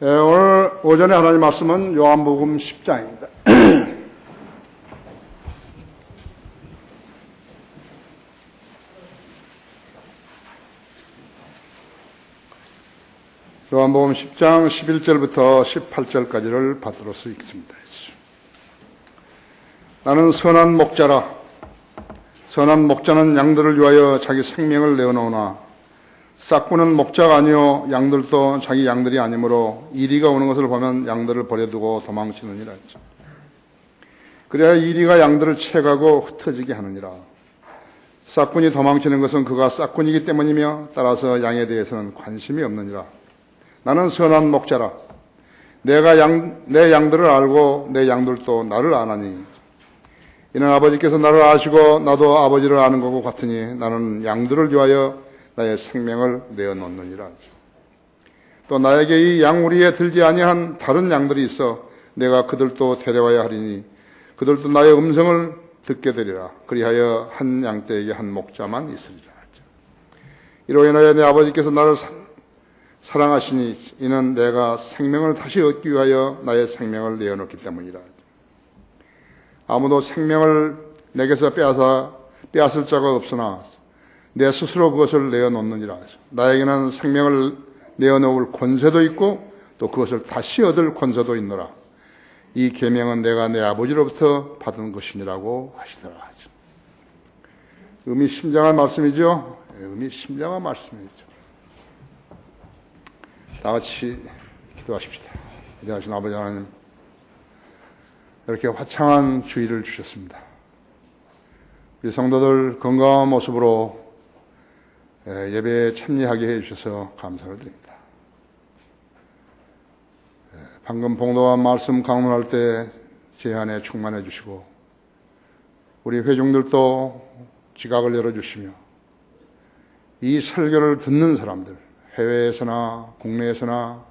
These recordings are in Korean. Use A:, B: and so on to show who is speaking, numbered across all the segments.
A: 오늘 오전에 하나님 말씀은 요한복음 10장입니다. 요한복음 10장 11절부터 18절까지를 받들어서 읽습니다. 나는 선한 목자라. 선한 목자는 양들을 위하여 자기 생명을 내어놓으나 싹구는 목자가 아니요 양들도 자기 양들이 아니므로 이리가 오는 것을 보면 양들을 버려두고 도망치느니라 했죠. 그래야 이리가 양들을 채가고 흩어지게 하느니라. 싹군이 도망치는 것은 그가 싹군이기 때문이며 따라서 양에 대해서는 관심이 없느니라. 나는 선한 목자라. 내가 내 양들을 알고 내 양들도 나를 아나니 이는 아버지께서 나를 아시고 나도 아버지를 아는 거고 같으니 나는 양들을 위하여 나의 생명을 내어놓느니라. 또 나에게 이 양우리에 들지 아니한 다른 양들이 있어 내가 그들도 데려와야 하리니 그들도 나의 음성을 듣게 되리라. 그리하여 한 양떼에게 한 목자만 있으리라. 이로 인하여 내 아버지께서 나를 사랑하시니 이는 내가 생명을 다시 얻기 위하여 나의 생명을 내어놓기 때문이라. 아무도 생명을 내게서 빼앗을 자가 없으나 내 스스로 그것을 내어놓느니라. 나에게는 생명을 내어놓을 권세도 있고 또 그것을 다시 얻을 권세도 있노라. 이 계명은 내가 내 아버지로부터 받은 것이니라고 하시더라. 의미심장한 말씀이죠. 의미심장한 말씀이죠. 다 같이 기도하십시다. 기도하신 아버지 하나님, 이렇게 화창한 주의를 주셨습니다. 우리 성도들 건강한 모습으로 예배에 참여하게 해주셔서 감사를 드립니다. 방금 봉독한 말씀 강론할 때 제 안에 충만해 주시고 우리 회중들도 지각을 열어주시며 이 설교를 듣는 사람들, 해외에서나 국내에서나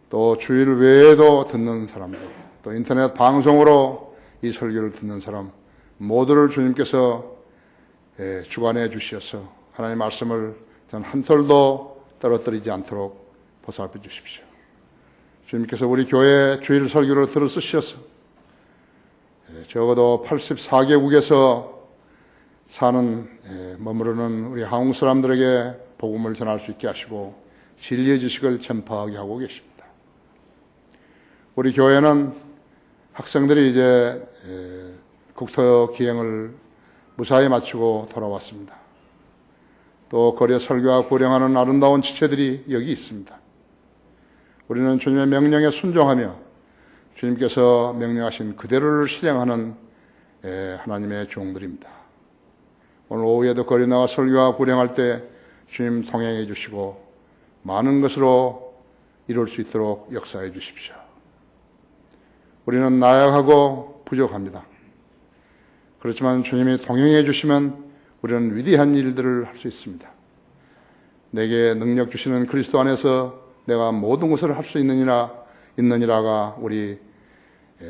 A: 또 주일 외에도 듣는 사람들, 또 인터넷 방송으로 이 설교를 듣는 사람 모두를 주님께서 주관해 주셔서 하나님의 말씀을 단 한 톨도 떨어뜨리지 않도록 보살펴 주십시오. 주님께서 우리 교회 주일 설교를 들어 쓰셔서 적어도 84개국에서 사는 머무르는 우리 한국 사람들에게 복음을 전할 수 있게 하시고 진리의 지식을 전파하게 하고 계십니다. 우리 교회는 학생들이 이제 국토 기행을 무사히 마치고 돌아왔습니다. 또 거리에 설교와 구령하는 아름다운 지체들이 여기 있습니다. 우리는 주님의 명령에 순종하며 주님께서 명령하신 그대로를 실행하는 하나님의 종들입니다. 오늘 오후에도 거리 나와 설교와 구령할 때 주님 동행해 주시고 많은 것으로 이룰 수 있도록 역사해 주십시오. 우리는 나약하고 부족합니다. 그렇지만 주님이 동행해 주시면 우리는 위대한 일들을 할 수 있습니다. 내게 능력 주시는 그리스도 안에서 내가 모든 것을 할 수 있느니라가 우리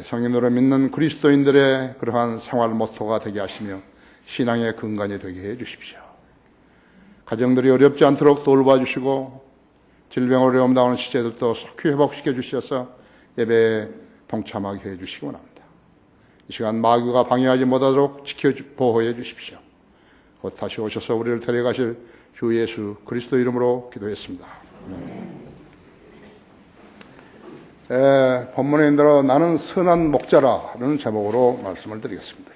A: 성인으로 믿는 그리스도인들의 그러한 생활 모토가 되게 하시며 신앙의 근간이 되게 해 주십시오. 가정들이 어렵지 않도록 돌봐주시고 질병 어려움 당하는 시체들도 속히 회복시켜 주셔서 예배에 동참하게 해 주시기 원합니다. 이 시간 마귀가 방해하지 못하도록 보호해 주십시오. 곧 다시 오셔서 우리를 데려가실 주 예수 그리스도 이름으로 기도했습니다. 본문에 있는 대로 나는 선한 목자라는 제목으로 말씀을 드리겠습니다.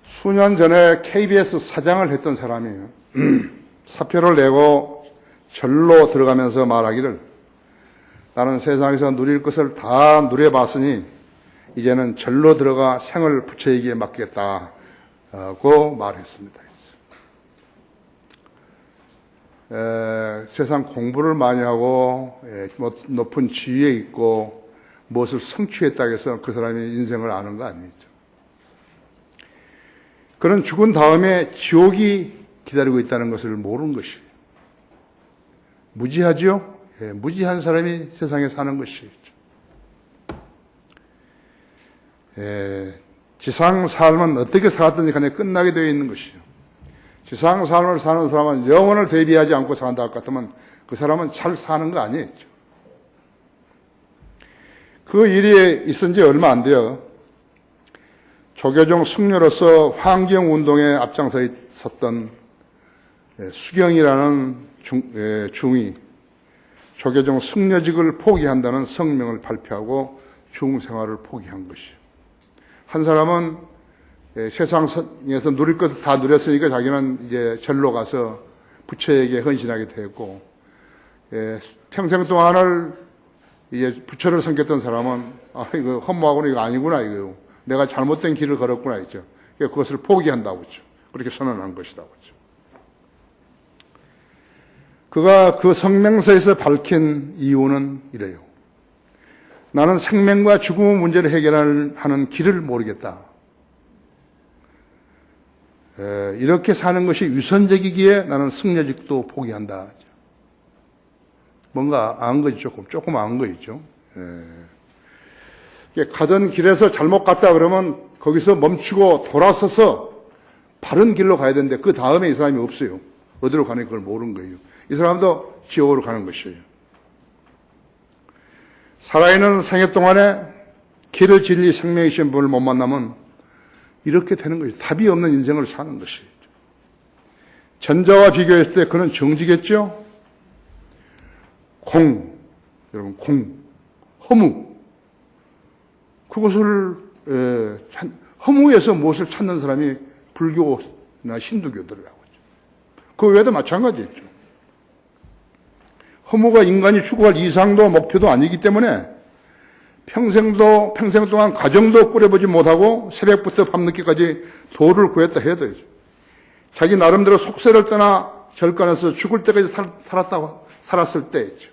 A: 수년 전에 KBS 사장을 했던 사람이에요. 사표를 내고 절로 들어가면서 말하기를 나는 세상에서 누릴 것을 다 누려봤으니 이제는 절로 들어가 생을 부처에게 맡기겠다고 말했습니다. 세상 공부를 많이 하고 높은 지위에 있고 무엇을 성취했다고 해서 그 사람이 인생을 아는 거 아니죠. 그는 죽은 다음에 지옥이 기다리고 있다는 것을 모르는 것이에요. 무지하죠? 무지한 사람이 세상에 사는 것이죠. 지상 삶은 어떻게 살았든지 간에 끝나게 되어 있는 것이죠. 지상 삶을 사는 사람은 영혼을 대비하지 않고 산다 할 것 같으면 그 사람은 잘 사는 거 아니에요. 그 일이 있은 지 얼마 안 돼요. 조계종 승려로서 환경운동에 앞장서 있었던 수경이라는 중위, 조계종 승려직을 포기한다는 성명을 발표하고 중생활을 포기한 것이요. 한 사람은 세상에서 누릴 것을 다 누렸으니까 자기는 이제 절로 가서 부처에게 헌신하게 되고, 평생 동안을 이제 부처를 섬겼던 사람은 이거 허무하고는 이거 아니구나, 이거 내가 잘못된 길을 걸었구나 했죠. 그것을 포기한다고 했죠. 그렇게 선언한 것이라고 했죠. 그가 그 성명서에서 밝힌 이유는 이래요. 나는 생명과 죽음의 문제를 해결하는 길을 모르겠다. 이렇게 사는 것이 위선적이기에 나는 승려직도 포기한다. 뭔가 안 거지, 조금 안 거 있죠. 가던 길에서 잘못 갔다 그러면 거기서 멈추고 돌아서서 바른 길로 가야 되는데 그 다음에 이 사람이 없어요. 어디로 가는지 그걸 모르는 거예요. 이 사람도 지옥으로 가는 것이에요. 살아있는 생애 동안에 길을 진리 생명이신 분을 못 만나면 이렇게 되는 것이 답이 없는 인생을 사는 것이죠. 전자와 비교했을 때 그는 정지겠죠? 여러분, 허무. 그것을, 허무에서 무엇을 찾는 사람이 불교나 신두교들이라고 하죠. 그 외에도 마찬가지겠죠. 허무가 인간이 추구할 이상도 목표도 아니기 때문에 평생 동안 가정도 꾸려보지 못하고 새벽부터 밤늦게까지 도를 구했다 해도 자기 나름대로 속세를 떠나 절간에서 죽을 때까지 살았을 때였죠.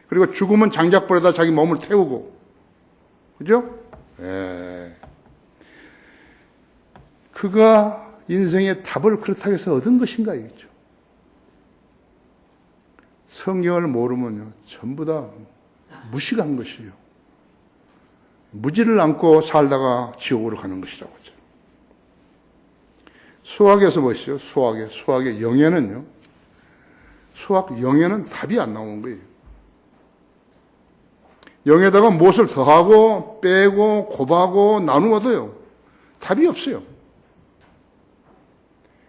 A: 그리고 죽으면 장작불에다 자기 몸을 태우고, 그죠? 그가 인생의 답을 그렇다고 해서 얻은 것인가, 이겠죠. 성경을 모르면요, 전부 다 무식한 것이에요. 무지를 안고 살다가 지옥으로 가는 것이라고 하죠. 수학에서 보시죠. 수학의 영예는요. 수학 영예는 답이 안 나오는 거예요. 영에다가 무엇을 더하고 빼고 곱하고 나누어도요. 답이 없어요.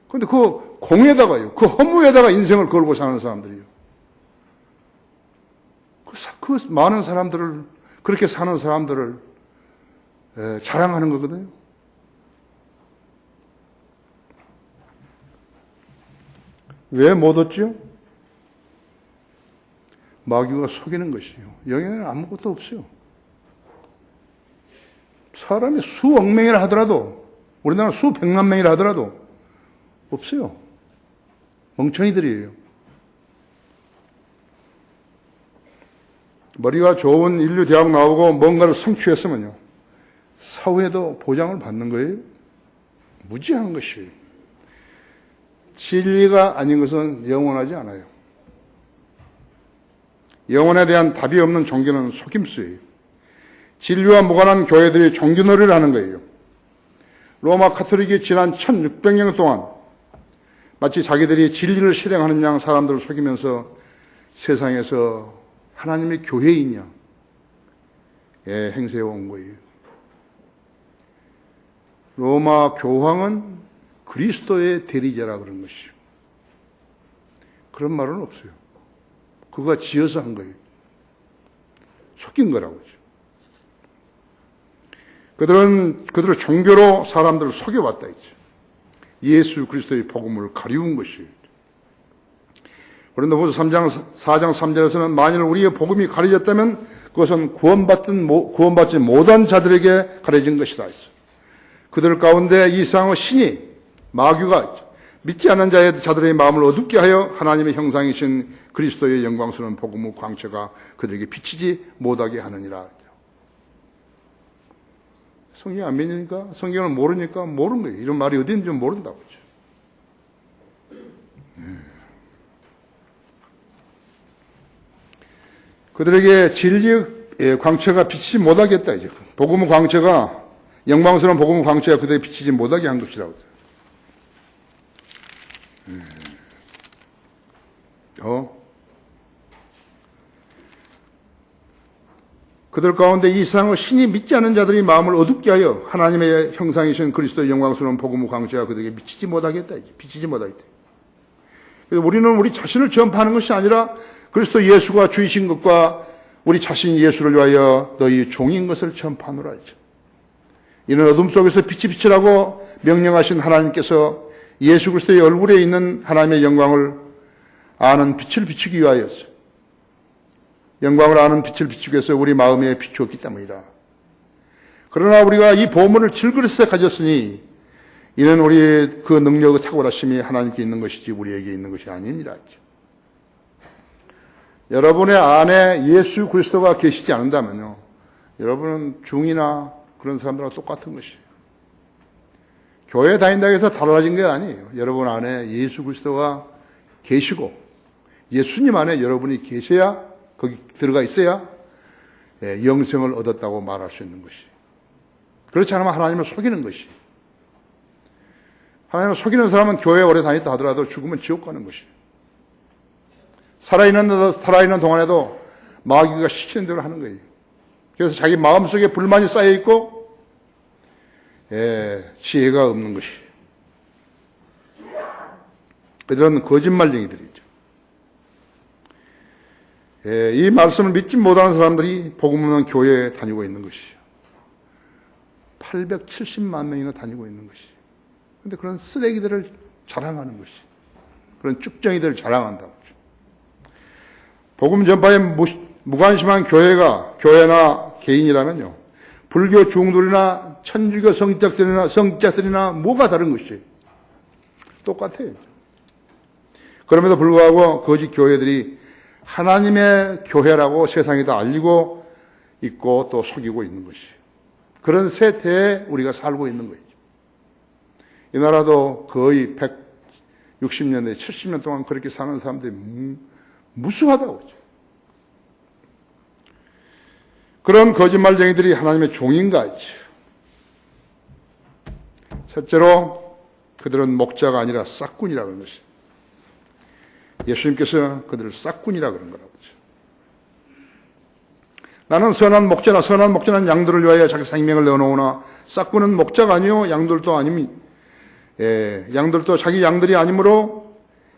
A: 그런데 그 공에다가요. 그 허무에다가 인생을 걸고 사는 사람들이요. 그 많은 사람들을, 그렇게 사는 사람들을 자랑하는 거거든요. 왜 못 얻죠? 마귀가 속이는 것이요. 영에는 아무것도 없어요. 사람이 수억 명이라 하더라도, 우리나라 수백만 명이라 하더라도 없어요. 멍청이들이에요. 머리가 좋은 인류 대학 나오고 뭔가를 성취했으면요. 사후에도 보장을 받는 거예요. 무지한 것이에요. 진리가 아닌 것은 영원하지 않아요. 영혼에 대한 답이 없는 종교는 속임수예요. 진리와 무관한 교회들이 종교놀이를 하는 거예요. 로마 카톨릭이 지난 1600년 동안 마치 자기들이 진리를 실행하는 양 사람들을 속이면서 세상에서 하나님의 교회인 양 행세해 온 거예요. 로마 교황은 그리스도의 대리자라 그런 것이요. 그런 말은 없어요. 그가 지어서 한 거예요. 속인 거라고 하죠. 그들은 종교로 사람들을 속여왔다 했죠. 예수 그리스도의 복음을 가리운 것이에요. 고린도후서 4장 3절에서는 만일 우리의 복음이 가려졌다면 그것은 구원받지 못한 자들에게 가려진 것이다 했어요. 그들 가운데 이상의 신이 마귀가 있죠. 믿지 않는 자들의 마음을 어둡게 하여 하나님의 형상이신 그리스도의 영광스러운 복음의 광채가 그들에게 비치지 못하게 하느니라. 성경 안 믿으니까, 성경을 모르니까 모르는 거예요. 이런 말이 어디 있는지 모른다고 하죠. 그들에게 진리의 광채가 비치지 못하겠다. 이제 복음의 광채가, 영광스러운 복음의 광채가 그들에게 비치지 못하게 한 것이라고 해요. 그들 가운데 이 세상을 신이 믿지 않는 자들이 마음을 어둡게 하여 하나님의 형상이신 그리스도의 영광스러운 복음의 광채가 그들에게 비치지 못하겠다. 비치지 못하겠다. 그래서 우리는 우리 자신을 전파하는 것이 아니라 그리스도 예수가 주이신 것과 우리 자신 예수를 위하여 너희 종인 것을 전파하노라 했죠. 이는 어둠 속에서 빛이 비치라고 명령하신 하나님께서 예수 그리스도의 얼굴에 있는 하나님의 영광을 아는 빛을 비추기 위하여서 영광을 아는 빛을 비추기 위해서 우리 마음에 비추었기 때문이다. 그러나 우리가 이 보물을 질그릇에 가졌으니 이는 우리의 그 능력의 탁월하심이 하나님께 있는 것이지 우리에게 있는 것이 아닙니다. 여러분의 안에 예수 그리스도가 계시지 않는다면요, 여러분은 중이나 그런 사람들과 똑같은 것이에요. 교회 다닌다고 해서 달라진 게 아니에요. 여러분 안에 예수 그리스도가 계시고 예수님 안에 여러분이 계셔야, 거기 들어가 있어야 영생을 얻었다고 말할 수 있는 것이. 그렇지 않으면 하나님을 속이는 것이. 하나님을 속이는 사람은 교회에 오래 다녔다 하더라도 죽으면 지옥 가는 것이. 살아있는 동안에도 마귀가 시키는 대로 하는 거예요. 그래서 자기 마음속에 불만이 쌓여있고 지혜가 없는 것이. 그들은 거짓말쟁이들이죠. 이 말씀을 믿지 못하는 사람들이 복음 없는 교회에 다니고 있는 것이죠. 870만 명이나 다니고 있는 것이. 그런데 그런 쓰레기들을 자랑하는 것이. 그런 쭉정이들을 자랑한다고. 복음 전파에 무관심한 교회나 개인이라면요, 불교 중들이나 천주교 성직자들이나 뭐가 다른 것이 똑같아요. 그럼에도 불구하고 거짓 교회들이 하나님의 교회라고 세상에 다 알리고 있고 또 속이고 있는 것이. 그런 세태에 우리가 살고 있는 거죠. 이 나라도 거의 160년대, 70년 동안 그렇게 사는 사람들이 무수하다고 하죠. 그런 거짓말쟁이들이 하나님의 종인가 하죠. 첫째로 그들은 목자가 아니라 싹꾼이라고 하는 것이. 예수님께서 그들을 싹꾼이라고 그런 거라고 하죠. 나는 선한 목자는 양들을 위하여 자기 생명을 내어놓으나 싹꾼은 목자가 아니요 양들도 아님이 양들도 자기 양들이 아니므로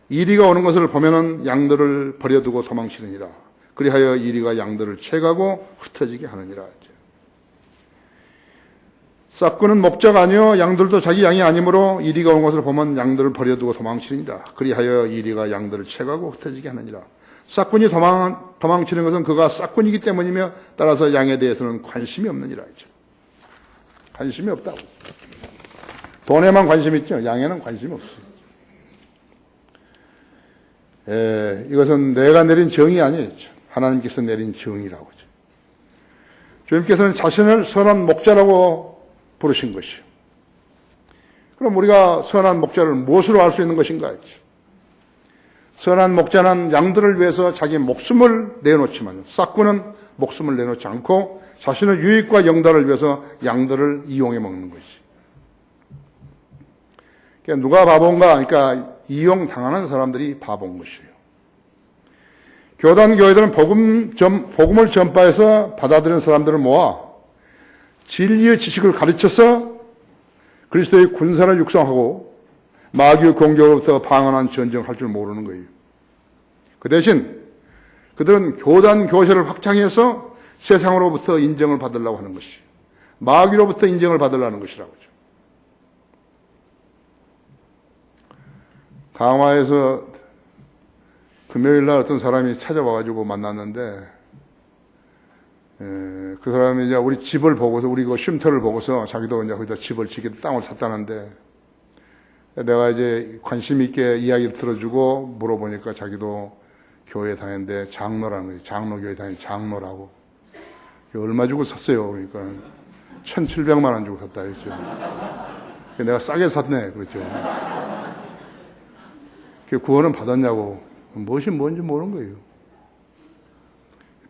A: 이리가 오는 것을 보면은 양들을 버려두고 도망치느니라. 그리하여 이리가 양들을 채가고 흩어지게 하느니라. 싹꾼은 목자가 아니요 양들도 자기 양이 아니므로 이리가 오는 것을 보면 양들을 버려두고 도망치느니라. 그리하여 이리가 양들을 채가고 흩어지게 하느니라. 싹꾼이 도망치는 것은 그가 싹꾼이기 때문이며 따라서 양에 대해서는 관심이 없느니라. 관심이 없다고. 돈에만 관심이 있죠. 양에는 관심이 없어요. 이것은 내가 내린 정의 아니죠. 하나님께서 내린 정의라고 하죠. 주님께서는 자신을 선한 목자라고 부르신 것이요. 그럼 우리가 선한 목자를 무엇으로 알 수 있는 것인가 했죠. 선한 목자는 양들을 위해서 자기 목숨을 내놓지만 싹꾼은 목숨을 내놓지 않고 자신의 유익과 영달을 위해서 양들을 이용해 먹는 것이. 그러니까 누가 바본가? 그러니까 이용당하는 사람들이 바본 것이에요. 교단 교회들은 복음을 전파해서 받아들인 사람들을 모아 진리의 지식을 가르쳐서 그리스도의 군사를 육성하고 마귀의 공격으로부터 방어한 전쟁을 할 줄 모르는 거예요. 그 대신 그들은 교단 교회를 확장해서 세상으로부터 인정을 받으려고 하는 것이, 마귀로부터 인정을 받으려는 것이라고 하죠. 강화에서 금요일 날 어떤 사람이 찾아와가지고 만났는데, 그 사람이 이제 우리 집을 보고서, 우리 그 쉼터를 보고서 자기도 이제 거기다 집을 짓게 땅을 샀다는데, 내가 이제 관심 있게 이야기를 들어주고 물어보니까 자기도 교회 다니는데 장로라는 거지. 장로교회 다니는 장로라고. 얼마 주고 샀어요. 그러니까 1,700만 원 주고 샀다 했죠. 내가 싸게 샀네. 그렇죠. 그 구원은 받았냐고. 무엇이 뭔지 모르는 거예요.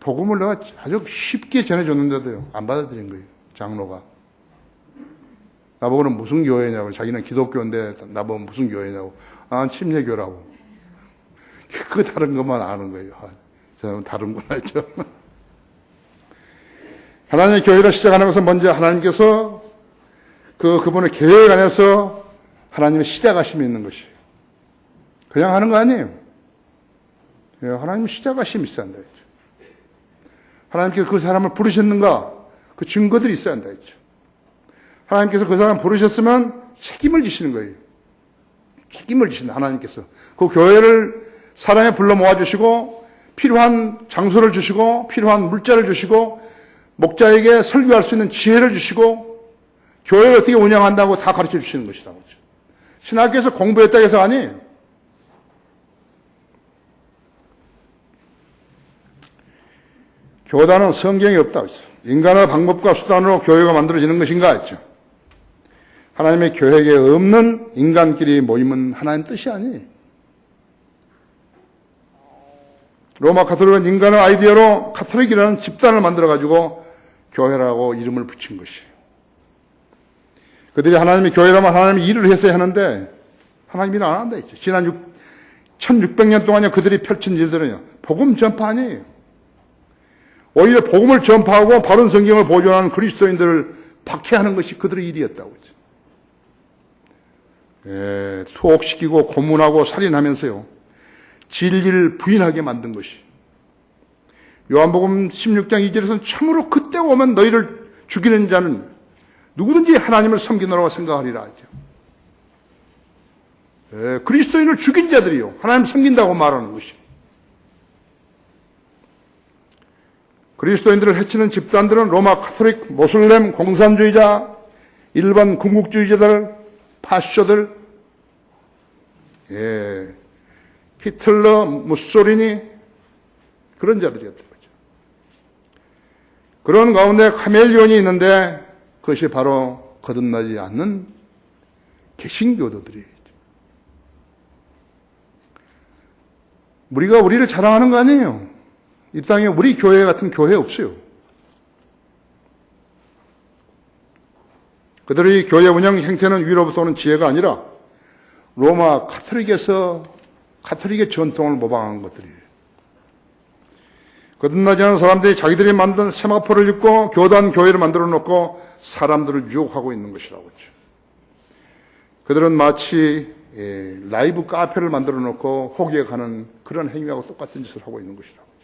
A: 복음을 내가 아주 쉽게 전해줬는데도요, 안 받아들인 거예요. 장로가. 나보고는 무슨 교회냐고. 자기는 기독교인데 나보고 무슨 교회냐고. 아, 침례교라고. 그 다른 것만 아는 거예요. 아, 저 사람은 다른구나 했죠. 하나님의 교회를 시작하는 것은 먼저 하나님께서 그분의 계획 안에서 하나님의 시작하심이 있는 것이에요. 그냥 하는 거 아니에요. 하나님의 시작하심이 있어야 한다. 하나님께서 그 사람을 부르셨는가? 그 증거들이 있어야 한다. 하나님께서 그 사람을 부르셨으면 책임을 지시는 거예요. 책임을 지신다, 하나님께서. 그 교회를 사람에 불러 모아주시고, 필요한 장소를 주시고, 필요한 물자를 주시고, 목자에게 설교할 수 있는 지혜를 주시고, 교회를 어떻게 운영한다고 다 가르쳐 주시는 것이라고. 신학교에서 공부했다고 해서 아니에요. 교단은 성경에 없다고 했어요. 인간의 방법과 수단으로 교회가 만들어지는 것인가 했죠. 하나님의 계획에 없는 인간끼리 모임은 하나님 뜻이 아니에요. 로마 카톨릭은 인간의 아이디어로 카톨릭이라는 집단을 만들어가지고 교회라고 이름을 붙인 것이에요. 그들이 하나님의 교회라면 하나님의 일을 했어야 하는데 하나님 일 안 한다 했죠. 지난 1600년 동안요 그들이 펼친 일들은요 복음 전파 아니에요. 오히려 복음을 전파하고 바른 성경을 보존하는 그리스도인들을 박해하는 것이 그들의 일이었다고 했죠. 투옥시키고 고문하고 살인하면서요 진리를 부인하게 만든 것이. 요한복음 16장 2절에서는 참으로 그때 오면 너희를 죽이는 자는 누구든지 하나님을 섬기노라고 생각하리라 하죠. 그리스도인을 죽인 자들이요 하나님 섬긴다고 말하는 것이. 그리스도인들을 해치는 집단들은 로마 카톨릭, 모슬렘, 공산주의자, 일반 군국주의자들, 파쇼들, 히틀러, 무소리니 그런 자들이었던 거죠. 그런 가운데 카멜리온이 있는데 그것이 바로 거듭나지 않는 개신교도들이에요. 우리가 우리를 자랑하는 거 아니에요. 이 땅에 우리 교회 같은 교회 없어요. 그들의 교회 운영 행태는 위로부터 오는 지혜가 아니라 로마 카톨릭에서 카톨릭의 전통을 모방한 것들이에요. 거듭나지 않은 사람들이 자기들이 만든 세마포를 입고 교단 교회를 만들어 놓고 사람들을 유혹하고 있는 것이라고 했죠. 그들은 마치 라이브 카페를 만들어 놓고 호객하는 그런 행위하고 똑같은 짓을 하고 있는 것이라고 했죠.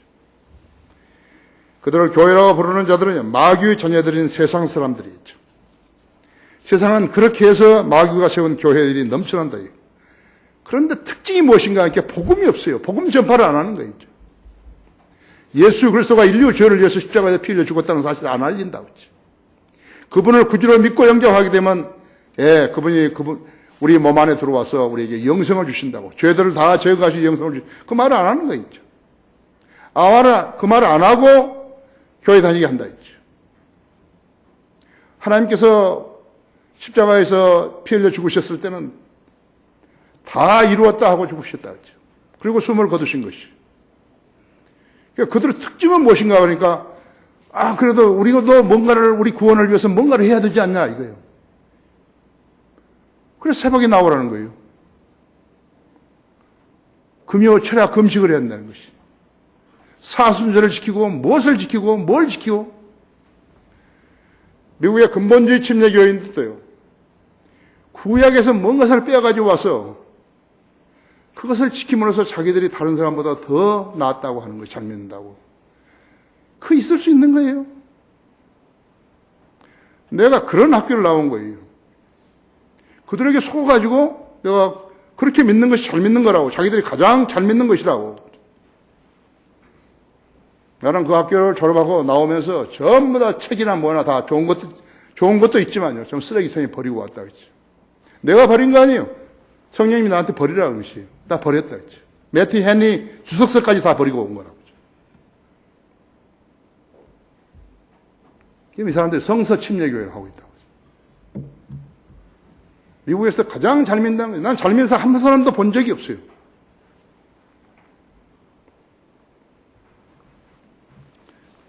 A: 그들을 교회라고 부르는 자들은 마귀의 자녀들인 세상 사람들이 있죠. 세상은 그렇게 해서 마귀가 세운 교회들이 넘쳐난다. 그런데 특징이 무엇인가? 이렇게 복음이 없어요. 복음 전파를 안 하는 거죠. 예수 그리스도가 인류 죄를 위해서 십자가에 피 흘려 죽었다는 사실을 안 알린다고 했죠. 그분을 구주로 믿고 영접하게 되면 그분이 우리 몸 안에 들어와서 우리에게 영생을 주신다고. 죄들을 다 제거하시고 영생을 주신다고. 그 말을 안 하는 거죠. 그 말을 안 하고 교회 다니게 한다 했죠. 하나님께서 십자가에서 피 흘려 죽으셨을 때는 다 이루었다 하고 죽으셨다 했죠. 그리고 숨을 거두신 것이. 그러니까 그들의 특징은 무엇인가 그러니까 그래도 우리도 뭔가를 우리 구원을 위해서 뭔가를 해야 되지 않냐 이거예요. 그래서 새벽에 나오라는 거예요. 금요 철야 금식을 해야 한다는 것이. 사순절을 지키고 무엇을 지키고 뭘 지키고. 미국의 근본주의 침례교인들도요. 구약에서 뭔 것을 빼가지고 와서 그것을 지킴으로써 자기들이 다른 사람보다 더 낫다고 하는 거예요. 잘 믿는다고. 그 있을 수 있는 거예요. 내가 그런 학교를 나온 거예요. 그들에게 속아가지고 내가 그렇게 믿는 것이 잘 믿는 거라고. 자기들이 가장 잘 믿는 것이라고. 나는 그 학교를 졸업하고 나오면서 전부 다 책이나 뭐나 다 좋은 것도 있지만요. 좀 쓰레기통에 버리고 왔다 그랬죠. 내가 버린 거 아니에요. 성령님이 나한테 버리라는 것이에요. 나 버렸다 그랬죠. 매티 헨리 주석서까지 다 버리고 온 거라고. 이 사람들이 성서 침례교회를 하고 있다고. 미국에서 가장 잘 믿는다는 거예요. 난 잘 믿는 사람 한 사람도 본 적이 없어요.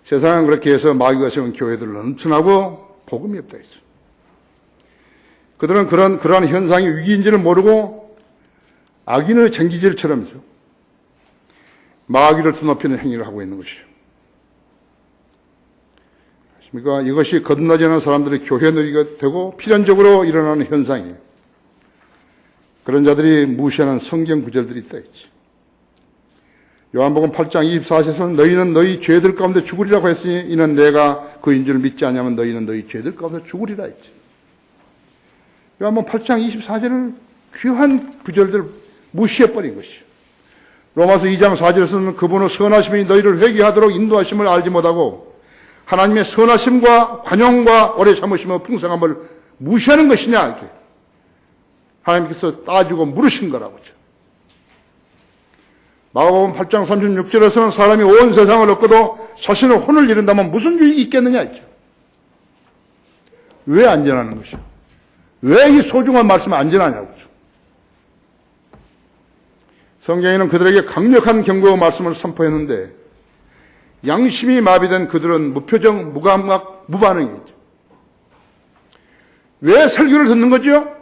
A: 세상은 그렇게 해서 마귀가 세운 교회들을 넘쳐나고 복음이 없다 했어요. 그들은 그러한 현상이 위기인지를 모르고 악인의 쟁기질처럼 해서 마귀를 드높이는 행위를 하고 있는 것이죠. 그러니까 이것이 거듭나지 않은 사람들의 교회 누리가 되고 필연적으로 일어나는 현상이에요. 그런 자들이 무시하는 성경 구절들이 있다 했지. 요한복음 8장 24절에서는 너희는 너희 죄들 가운데 죽으리라고 했으니 이는 내가 그인 줄 믿지 않으면 너희는 너희 죄들 가운데 죽으리라 했지. 요한복음 8장 24절을 귀한 구절들 무시해버린 것이요. 로마서 2장 4절에서는 그분의 선하심이 너희를 회개하도록 인도하심을 알지 못하고 하나님의 선하심과 관용과 오래 참으심과 풍성함을 무시하는 것이냐 이렇게 하나님께서 따지고 물으신 거라고죠. 마가복음 8장 36절에서는 사람이 온 세상을 얻고도 자신의 혼을 잃는다면 무슨 유익이 있겠느냐 했죠. 왜 안 전하는 것이요? 왜 이 소중한 말씀을 안 전하냐고죠. 성경에는 그들에게 강력한 경고의 말씀을 선포했는데 양심이 마비된 그들은 무표정, 무감각, 무반응이죠. 왜 설교를 듣는 거죠?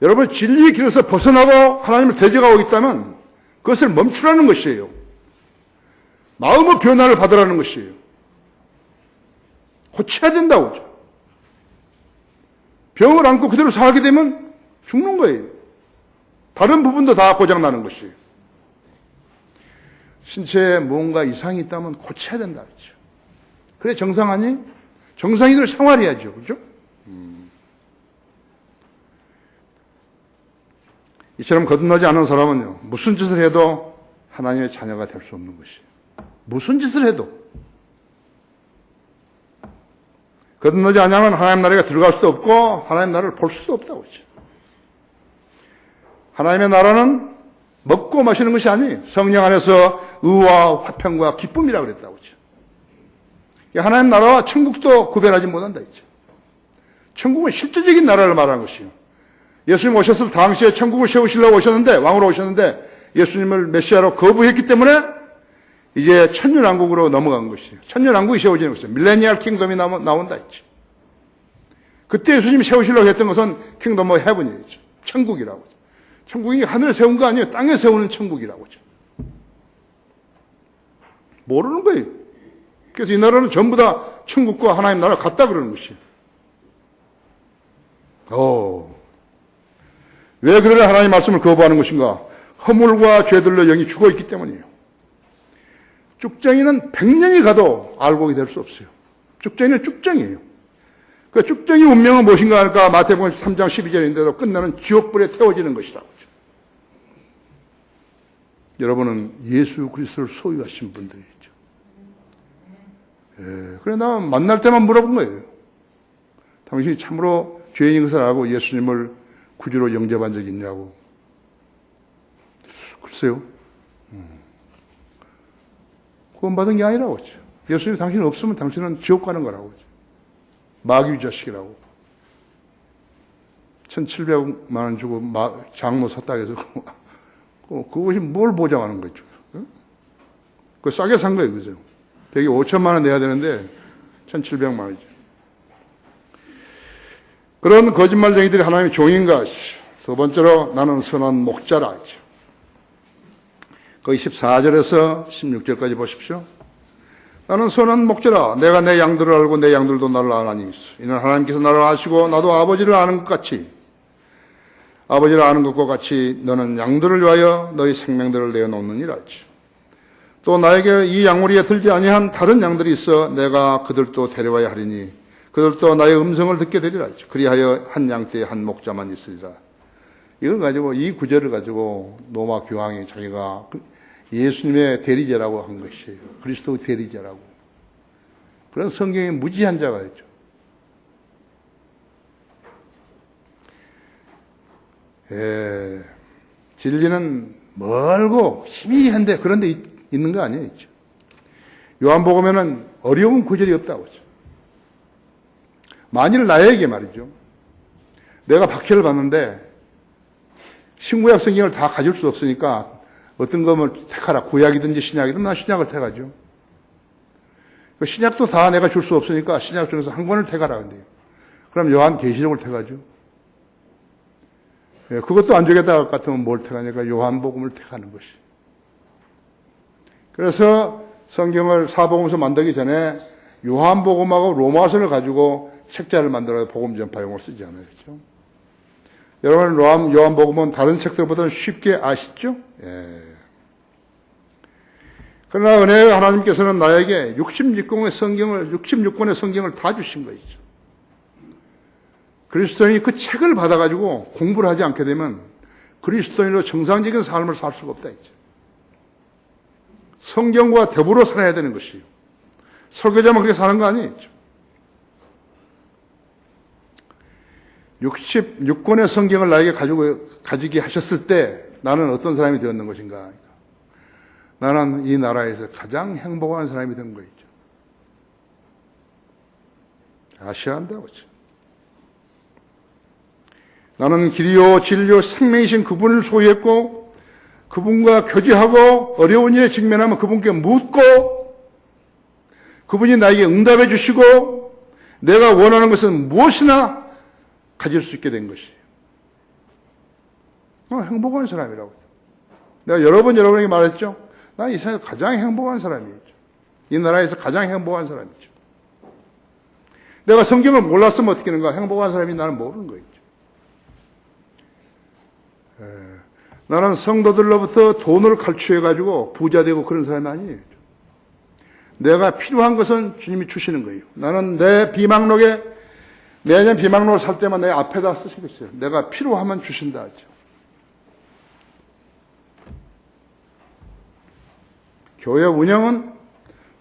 A: 여러분 진리의 길에서 벗어나고 하나님을 대적하고 있다면 그것을 멈추라는 것이에요. 마음의 변화를 받으라는 것이에요. 고쳐야 된다고죠. 병을 안고 그대로 살게 되면 죽는 거예요. 다른 부분도 다 고장나는 것이에요. 신체에 뭔가 이상이 있다면 고쳐야 된다 그랬죠. 그래 정상 아니? 정상인들 생활해야죠. 그죠? 이처럼 거듭나지 않은 사람은요, 무슨 짓을 해도 하나님의 자녀가 될 수 없는 것이에요. 무슨 짓을 해도. 거듭나지 않으면 하나님 나라에 들어갈 수도 없고 하나님 나라를 볼 수도 없다고 그러죠. 하나님의 나라는 먹고 마시는 것이 아니에요. 성령 안에서 의와 화평과 기쁨이라고 그랬다고 그러죠. 하나님 나라와 천국도 구별하지 못한다 했죠. 천국은 실제적인 나라를 말하는 것이에요. 예수님 오셨을 당시에 천국을 세우시려고 오셨는데, 왕으로 오셨는데 예수님을 메시아로 거부했기 때문에 이제 천년왕국으로 넘어간 것이에요. 천년왕국이 세워지는 것이에요. 밀레니얼 킹덤이 나온다 했죠. 그때 예수님이 세우시려고 했던 것은 킹덤 오브 헤븐이었죠. 천국이라고 하죠. 천국이 하늘에 세운 거 아니에요. 땅에 세우는 천국이라고 하죠. 모르는 거예요. 그래서 이 나라는 전부 다 천국과 하나님 나라 같다 그러는 것이에요. 왜 그들은 하나님의 말씀을 거부하는 것인가? 허물과 죄들로 영이 죽어있기 때문이에요. 쭉정이는 100년이 가도 알고 될 수 없어요. 쭉정이는 쭉정이에요. 그 쭉정이 운명은 무엇인가 하니까 마태복음 3장 12절인데도 끝나는 지옥불에 태워지는 것이라고 하죠. 여러분은 예수 그리스도를 소유하신 분들이죠. 그래 나 만날 때만 물어본 거예요. 당신이 참으로 죄인인 것을 알고 예수님을 구주로 영접한 적이 있냐고. 글쎄요. 구원받은 게 아니라고 하죠. 예수님 당신 없으면 당신은 지옥 가는 거라고 하죠. 마귀 자식이라고. 1,700만 원 주고 장로 샀다 해서 그것이 뭘 보장하는 거죠. 그거 싸게 산 거예요. 그죠? 되게 5천만 원 내야 되는데 1,700만 원이죠. 그런 거짓말쟁이들이 하나님의 종인가? 두 번째로 나는 선한 목자라 하죠. 거기 14절에서 16절까지 보십시오. 나는 선한 목자라. 내가 내 양들을 알고 내 양들도 나를 아나니. 이는 하나님께서 나를 아시고 나도 아버지를 아는 것 같이 아버지를 아는 것과 같이 너는 양들을 위하여 너희 생명들을 내어놓느니라 하죠. 또 나에게 이 양무리에 들지 아니한 다른 양들이 있어 내가 그들도 데려와야 하리니 그들도 나의 음성을 듣게 되리라 하죠. 그리하여 한 양떼에 한 목자만 있으리라. 이걸 가지고 이 구절을 가지고 로마 교황이 자기가 예수님의 대리자라고 한 것이에요. 그리스도 대리자라고. 그런 성경에 무지한 자가 있죠. 진리는 멀고 희미한데 그런 데 있는 거 아니에요. 요한복음에는 어려운 구절이 없다고 하죠. 만일 나에게 말이죠. 내가 박해를 받는데 신구약 성경을 다 가질 수 없으니까 어떤 거면 택하라. 구약이든지 신약이든 난 신약을 택하죠. 신약도 다 내가 줄 수 없으니까 신약 중에서 한 권을 택하라. 근데요. 그럼 요한계시록을 택하죠. 그것도 안 주겠다 할 것 같으면 뭘 택하니까 요한복음을 택하는 것이. 그래서 성경을 사복음서 만들기 전에 요한복음하고 로마서를 가지고 책자를 만들어서 복음 전파용으로 쓰지 않아요. 그렇죠? 여러분, 요한복음은 다른 책들보다는 쉽게 아시죠? 예. 그러나 은혜의 하나님께서는 나에게 66권의 성경을 다 주신 거죠. 그리스도인이 그 책을 받아가지고 공부를 하지 않게 되면 그리스도인으로 정상적인 삶을 살 수가 없다 했죠. 성경과 더불어 살아야 되는 것이요. 설교자만 그렇게 사는 거 아니죠. 66권의 성경을 나에게 가지게 하셨을 때 나는 어떤 사람이 되었는 것인가? 나는 이 나라에서 가장 행복한 사람이 된 거죠. 아셔야 한다고 죠. 나는 길이요 진리요 생명이신 그분을 소유했고 그분과 교제하고 어려운 일에 직면하면 그분께 묻고 그분이 나에게 응답해 주시고 내가 원하는 것은 무엇이나 가질 수 있게 된 것이에요. 행복한 사람이라고. 내가 여러 번 여러분에게 말했죠. 나는 이 세상에서 가장 행복한 사람이죠. 이 나라에서 가장 행복한 사람이죠. 내가 성경을 몰랐으면 어떻게 하는가? 행복한 사람이 나는 모르는 거죠. 나는 성도들로부터 돈을 칼취해가지고 부자 되고 그런 사람이 아니에요. 내가 필요한 것은 주님이 주시는 거예요. 나는 내 비망록에 매년 비망록을 살 때만 내 앞에다 쓰시고 있어요. 내가 필요하면 주신다 하죠. 교회 운영은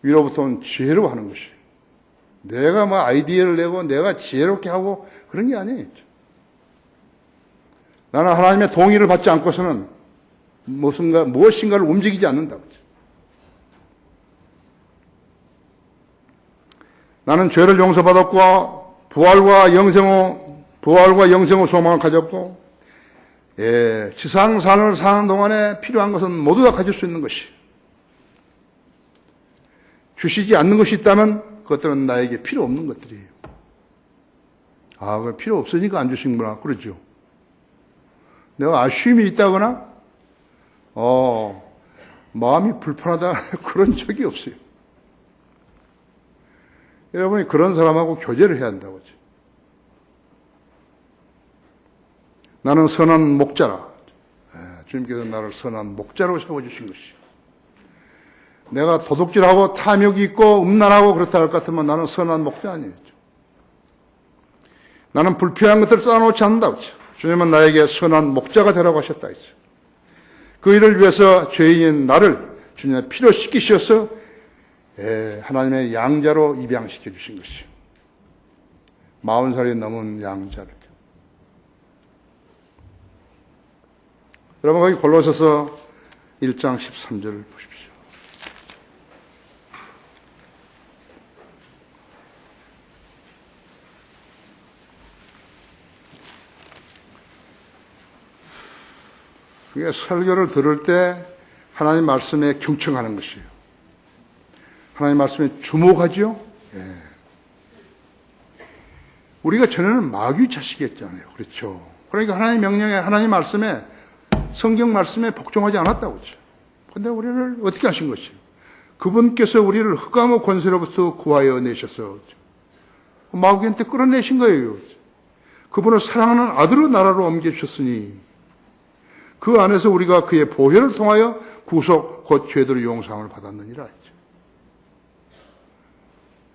A: 위로부터 온 지혜로 하는 것이에요. 내가 뭐 아이디어를 내고 내가 지혜롭게 하고 그런 게 아니에요. 나는 하나님의 동의를 받지 않고서는 무엇인가를 움직이지 않는다고. 나는 죄를 용서받았고 부활과 영생의 소망을 가졌고 지상산을 사는 동안에 필요한 것은 모두 다 가질 수 있는 것이 주시지 않는 것이 있다면 그것들은 나에게 필요 없는 것들이에요. 그 필요 없으니까 안 주시는구나. 그러죠. 내가 아쉬움이 있다거나 마음이 불편하다 그런 적이 없어요. 여러분이 그런 사람하고 교제를 해야 한다고 하죠. 나는 선한 목자라. 주님께서 나를 선한 목자로 세워주신 것이요. 내가 도둑질하고 탐욕이 있고 음란하고 그렇다 할 것 같으면 나는 선한 목자 아니에요. 나는 불필요한 것들을 쌓아놓지 않는다고 하죠. 주님은 나에게 선한 목자가 되라고 하셨다 했어요. 그 일을 위해서 죄인인 나를 주님의 피로 씻기셔서 하나님의 양자로 입양시켜 주신 것이요. 40살이 넘은 양자를. 여러분 거기 골로새서 1장 13절을 보십시오. 그게 설교를 들을 때 하나님 말씀에 경청하는 것이에요. 하나님 말씀에 주목하죠. 우리가 전에는 마귀 자식이었잖아요. 그렇죠. 그러니까 하나님 명령에 하나님 말씀에 성경 말씀에 복종하지 않았다고 그렇죠. 그런데 우리를 어떻게 하신 것이에요? 그분께서 우리를 흑암의 권세로부터 구하여 내셔서 마귀한테 끌어내신 거예요. 그분을 사랑하는 아들의 나라로 옮겨주셨으니 그 안에서 우리가 그의 보혈을 통하여 구속 곧 죄들의 용서함을 받았느니라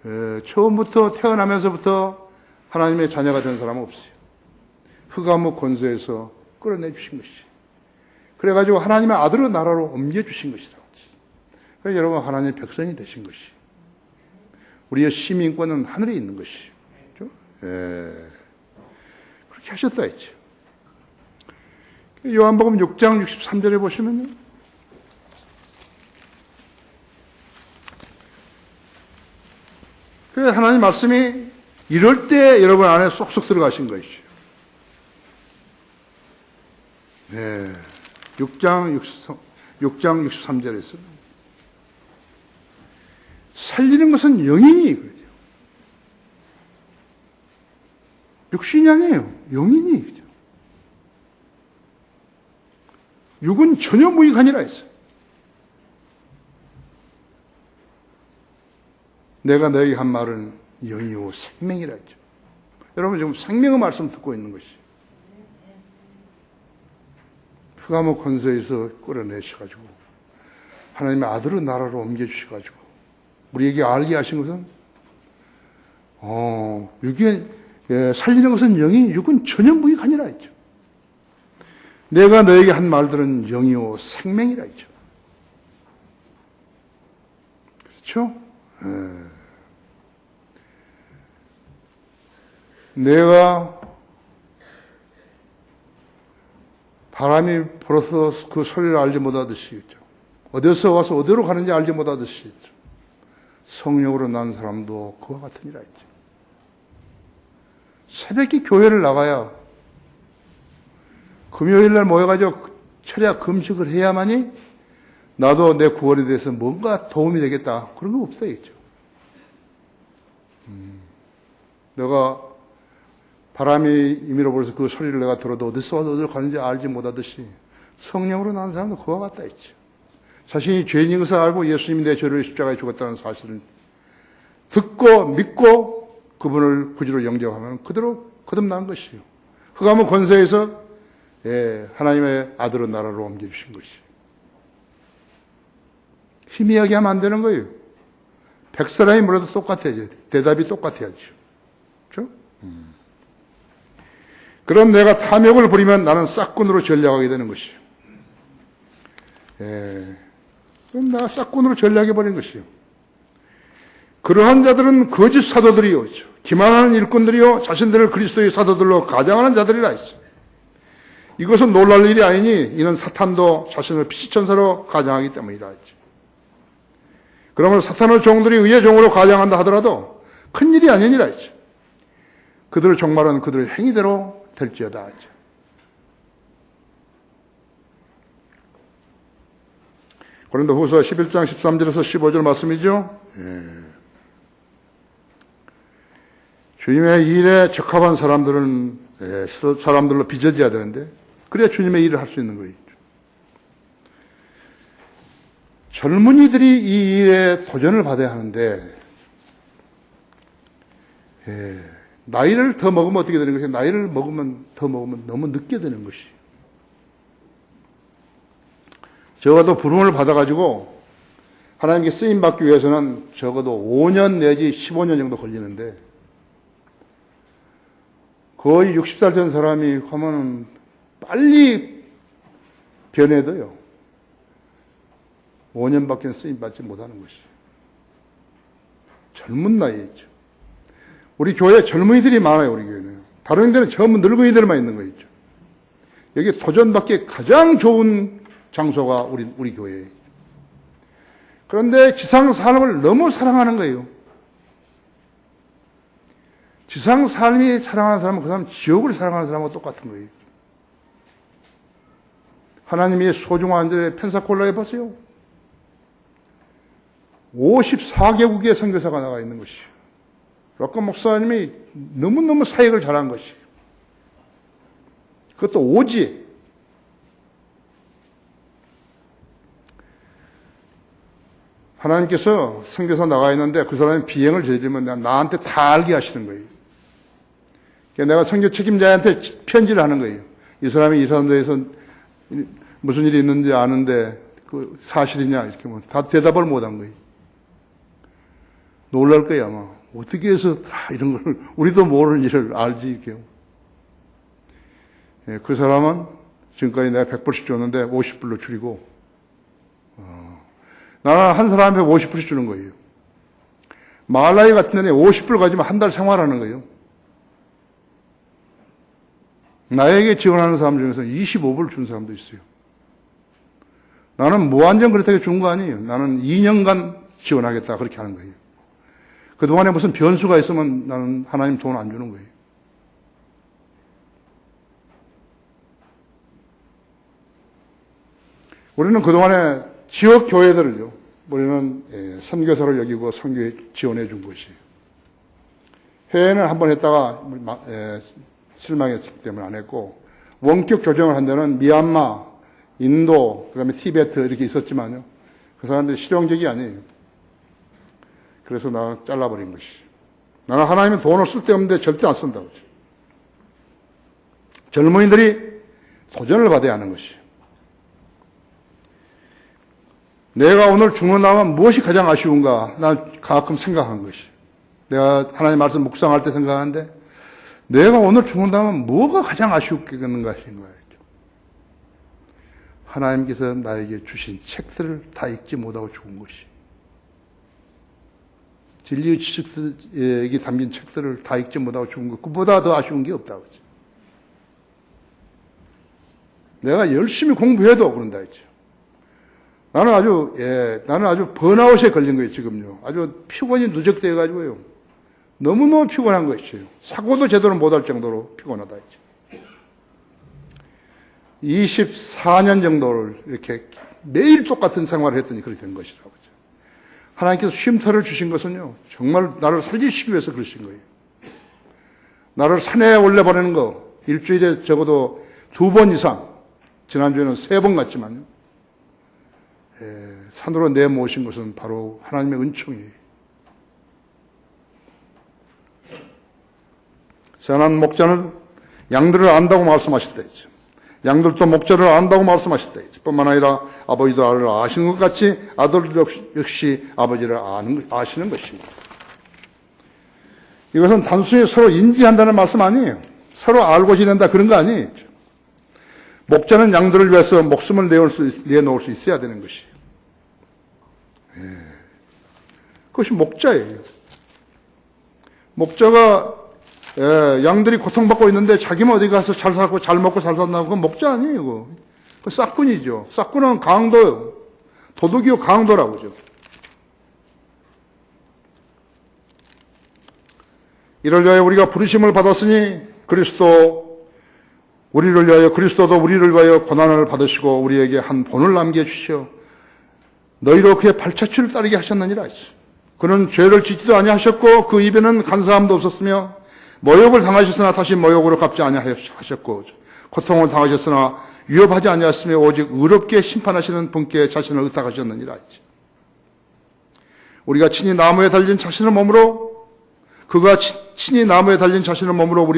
A: 했죠. 처음부터 태어나면서부터 하나님의 자녀가 된 사람은 없어요. 흑암의 권세에서 끌어내 주신 것이죠. 그래가지고 하나님의 아들의 나라로 옮겨주신 것이다. 그래서 여러분 하나님의 백성이 되신 것이 우리의 시민권은 하늘에 있는 것이죠. 그렇게 하셨다 했죠. 요한복음 6장 63절에 보시면요. 그래서 하나님 말씀이 이럴 때 여러분 안에 쏙쏙 들어가신 것이죠. 6장 63절에서 살리는 것은 영이니 그러죠. 육신이 아니에요. 영이니 그죠. 육은 전혀 무익하니라 했어요. 내가 너에게 한 말은 영이요 생명이라 했죠. 여러분 지금 생명의 말씀 듣고 있는 것이 흑암의 권세에서 끌어내셔가지고 하나님의 아들의 나라로 옮겨주셔가지고 우리에게 알게 하신 것은 육에 살리는 것은 영이 육은 전혀 무익 아니라 했죠. 내가 너에게 한 말들은 영이요 생명이라 했죠. 그렇죠? 내가 바람이 불어서 그 소리를 알지 못하듯이 어디서 와서 어디로 가는지 알지 못하듯이 성령으로 난 사람도 그와 같으니라 했죠. 새벽에 교회를 나가야 금요일날 모여가지고 철야 금식을 해야만이 나도 내 구원에 대해서 뭔가 도움이 되겠다. 그런 거 없어야겠죠. 내가 바람이 임의로 불어서 그 소리를 내가 들어도 어디서 와서 어디로 가는지 알지 못하듯이 성령으로 난 사람도 그와 같다 했죠. 자신이 죄인인 것을 알고 예수님이 내 죄를 십자가에 죽었다는 사실을 듣고 믿고 그분을 구주로 영접하면 그대로 거듭난 것이요. 흑암의 권세에서 하나님의 아들의 나라로 옮겨주신 것이요. 희미하게 하면 안 되는 거예요. 100사람이 물어도 똑같아야죠. 대답이 똑같아야죠. 그렇죠? 그럼 내가 탐욕을 부리면 나는 싹군으로 전략하게 되는 것이요. 그럼 내가 싹군으로 전략해버린 것이요. 그러한 자들은 거짓 사도들이요. 기만하는 일꾼들이요. 자신들을 그리스도의 사도들로 가장하는 자들이라 했어요. 이것은 놀랄 일이 아니니 이는 사탄도 자신을 피시천사로 가장하기 때문이라 했죠. 그러면 사탄의 종들이 의의 종으로 가장한다 하더라도 큰일이 아니니라 했죠. 그들의 종말은 그들의 행위대로 될지어다 하죠. 고린도후서 11장 13절에서 15절 말씀이죠. 주님의 일에 적합한 사람들은 사람들로 빚어져야 되는데 그래야 주님의 일을 할 수 있는 거예요. 젊은이들이 이 일에 도전을 받아야 하는데 나이를 더 먹으면 어떻게 되는 것이에요? 나이를 더 먹으면 너무 늦게 되는 것이에요. 적어도 부름을 받아가지고 하나님께 쓰임받기 위해서는 적어도 5년 내지 15년 정도 걸리는데 거의 60살 된 사람이 하면은 빨리 변해도요. 5년밖에 쓰임받지 못하는 것이에요. 젊은 나이에 있죠. 우리 교회에 젊은이들이 많아요, 우리 교회는. 다른 데는 전부 늙은이들만 있는 거 있죠. 여기 도전받기 가장 좋은 장소가 우리 교회예요. 그런데 지상 삶을 너무 사랑하는 거예요. 지상 삶이 사랑하는 사람은 그 사람 지옥을 사랑하는 사람하고 똑같은 거예요. 하나님이 소중한 자의 펜사콜라에 보세요. 54개국의 선교사가 나가 있는 것이에요. 락커 목사님이 너무너무 사역을 잘한 것이에요. 그것도 오지에. 하나님께서 선교사 나가 있는데 그 사람이 비행을 저지르면 나한테 다 알게 하시는 거예요. 그러니까 내가 선교 책임자한테 편지를 하는 거예요. 이 사람이 이 사람들에서 무슨 일이 있는지 아는데 그 사실이냐 이렇게 하면 다 대답을 못한 거예요. 놀랄 거야 아마. 어떻게 해서 다 이런 걸 우리도 모르는 일을 알지 이렇게. 그 사람은 지금까지 내가 100불씩 줬는데 50불로 줄이고 나는 한 사람한테 50불씩 주는 거예요. 말라이 같은 데는 50불 가지면 한 달 생활하는 거예요. 나에게 지원하는 사람 중에서 25불 준 사람도 있어요. 나는 무한정 그렇다고 준 거 아니에요. 나는 2년간 지원하겠다 그렇게 하는 거예요. 그동안에 무슨 변수가 있으면 나는 하나님 돈 안 주는 거예요. 우리는 그동안에 지역 교회들을요, 우리는 선교사를 여기고 선교에 지원해 준 것이에요. 해외는 한번 했다가 실망했기 때문에 안 했고, 원격 조정을 한 데는 미얀마, 인도, 그 다음에 티베트 이렇게 있었지만요, 그 사람들이 실용적이 아니에요. 그래서 나 잘라버린 것이. 나는 하나님의 돈을 쓸 데 없는데 절대 안 쓴다고. 젊은이들이 도전을 받아야 하는 것이. 내가 오늘 죽는다면 무엇이 가장 아쉬운가? 난 가끔 생각한 것이. 내가 하나님 말씀 묵상할 때 생각하는데 내가 오늘 죽는다면 뭐가 가장 아쉬웠겠는가 하신 거예요. 하나님께서 나에게 주신 책들을 다 읽지 못하고 죽은 것이. 진리의 지식이 담긴 책들을 다 읽지 못하고 죽은 것, 그보다 더 아쉬운 게 없다고 하죠. 내가 열심히 공부해도 그런다 했죠. 나는 아주 번아웃에 걸린 거예요, 지금요. 아주 피곤이 누적되어 가지고요. 너무너무 피곤한 것이에요. 사고도 제대로 못할 정도로 피곤하다 했죠. 24년 정도를 이렇게 매일 똑같은 생활을 했더니 그렇게 된 것이라고. 하나님께서 쉼터를 주신 것은요, 정말 나를 살리시기 위해서 그러신 거예요. 나를 산에 올려보내는 거, 일주일에 적어도 2번 이상, 지난주에는 3번 갔지만요, 산으로 내모신 것은 바로 하나님의 은총이에요. 선한 목자는 양들을 안다고 말씀하셨다 했죠. 양들도 목자를 안다고 말씀하셨다 했죠. 뿐만 아니라 아버지도 아들을 아시는 것 같이 아들 역시 아버지를 아시는 것입니다. 이것은 단순히 서로 인지한다는 말씀 아니에요. 서로 알고 지낸다 그런 거 아니에요. 목자는 양들을 위해서 목숨을 내놓을 수 있어야 되는 것이에요. 그것이 목자예요. 목자가 양들이 고통받고 있는데 자기만 어디 가서 잘 살고 잘 먹고 잘 산다고 그건 목자 아니에요. 그거 싹군이죠. 싹군은 강도요. 도둑이요 강도라고 그러죠. 이를 위하여 우리가 부르심을 받았으니 그리스도도 우리를 위하여 고난을 받으시고 우리에게 한 본을 남겨주시오. 너희로 그의 발자취를 따르게 하셨느니라. 그는 죄를 짓지도 아니하셨고 그 입에는 간사함도 없었으며 모욕을 당하셨으나 다시 모욕으로 갚지 아니하셨고 고통을 당하셨으나 위협하지 아니하였으며 오직 의롭게 심판하시는 분께 자신을 의탁하셨느니라. 우리가 친히 나무에 달린 자신의 몸으로 그가 친히 나무에 달린 자신의 몸으로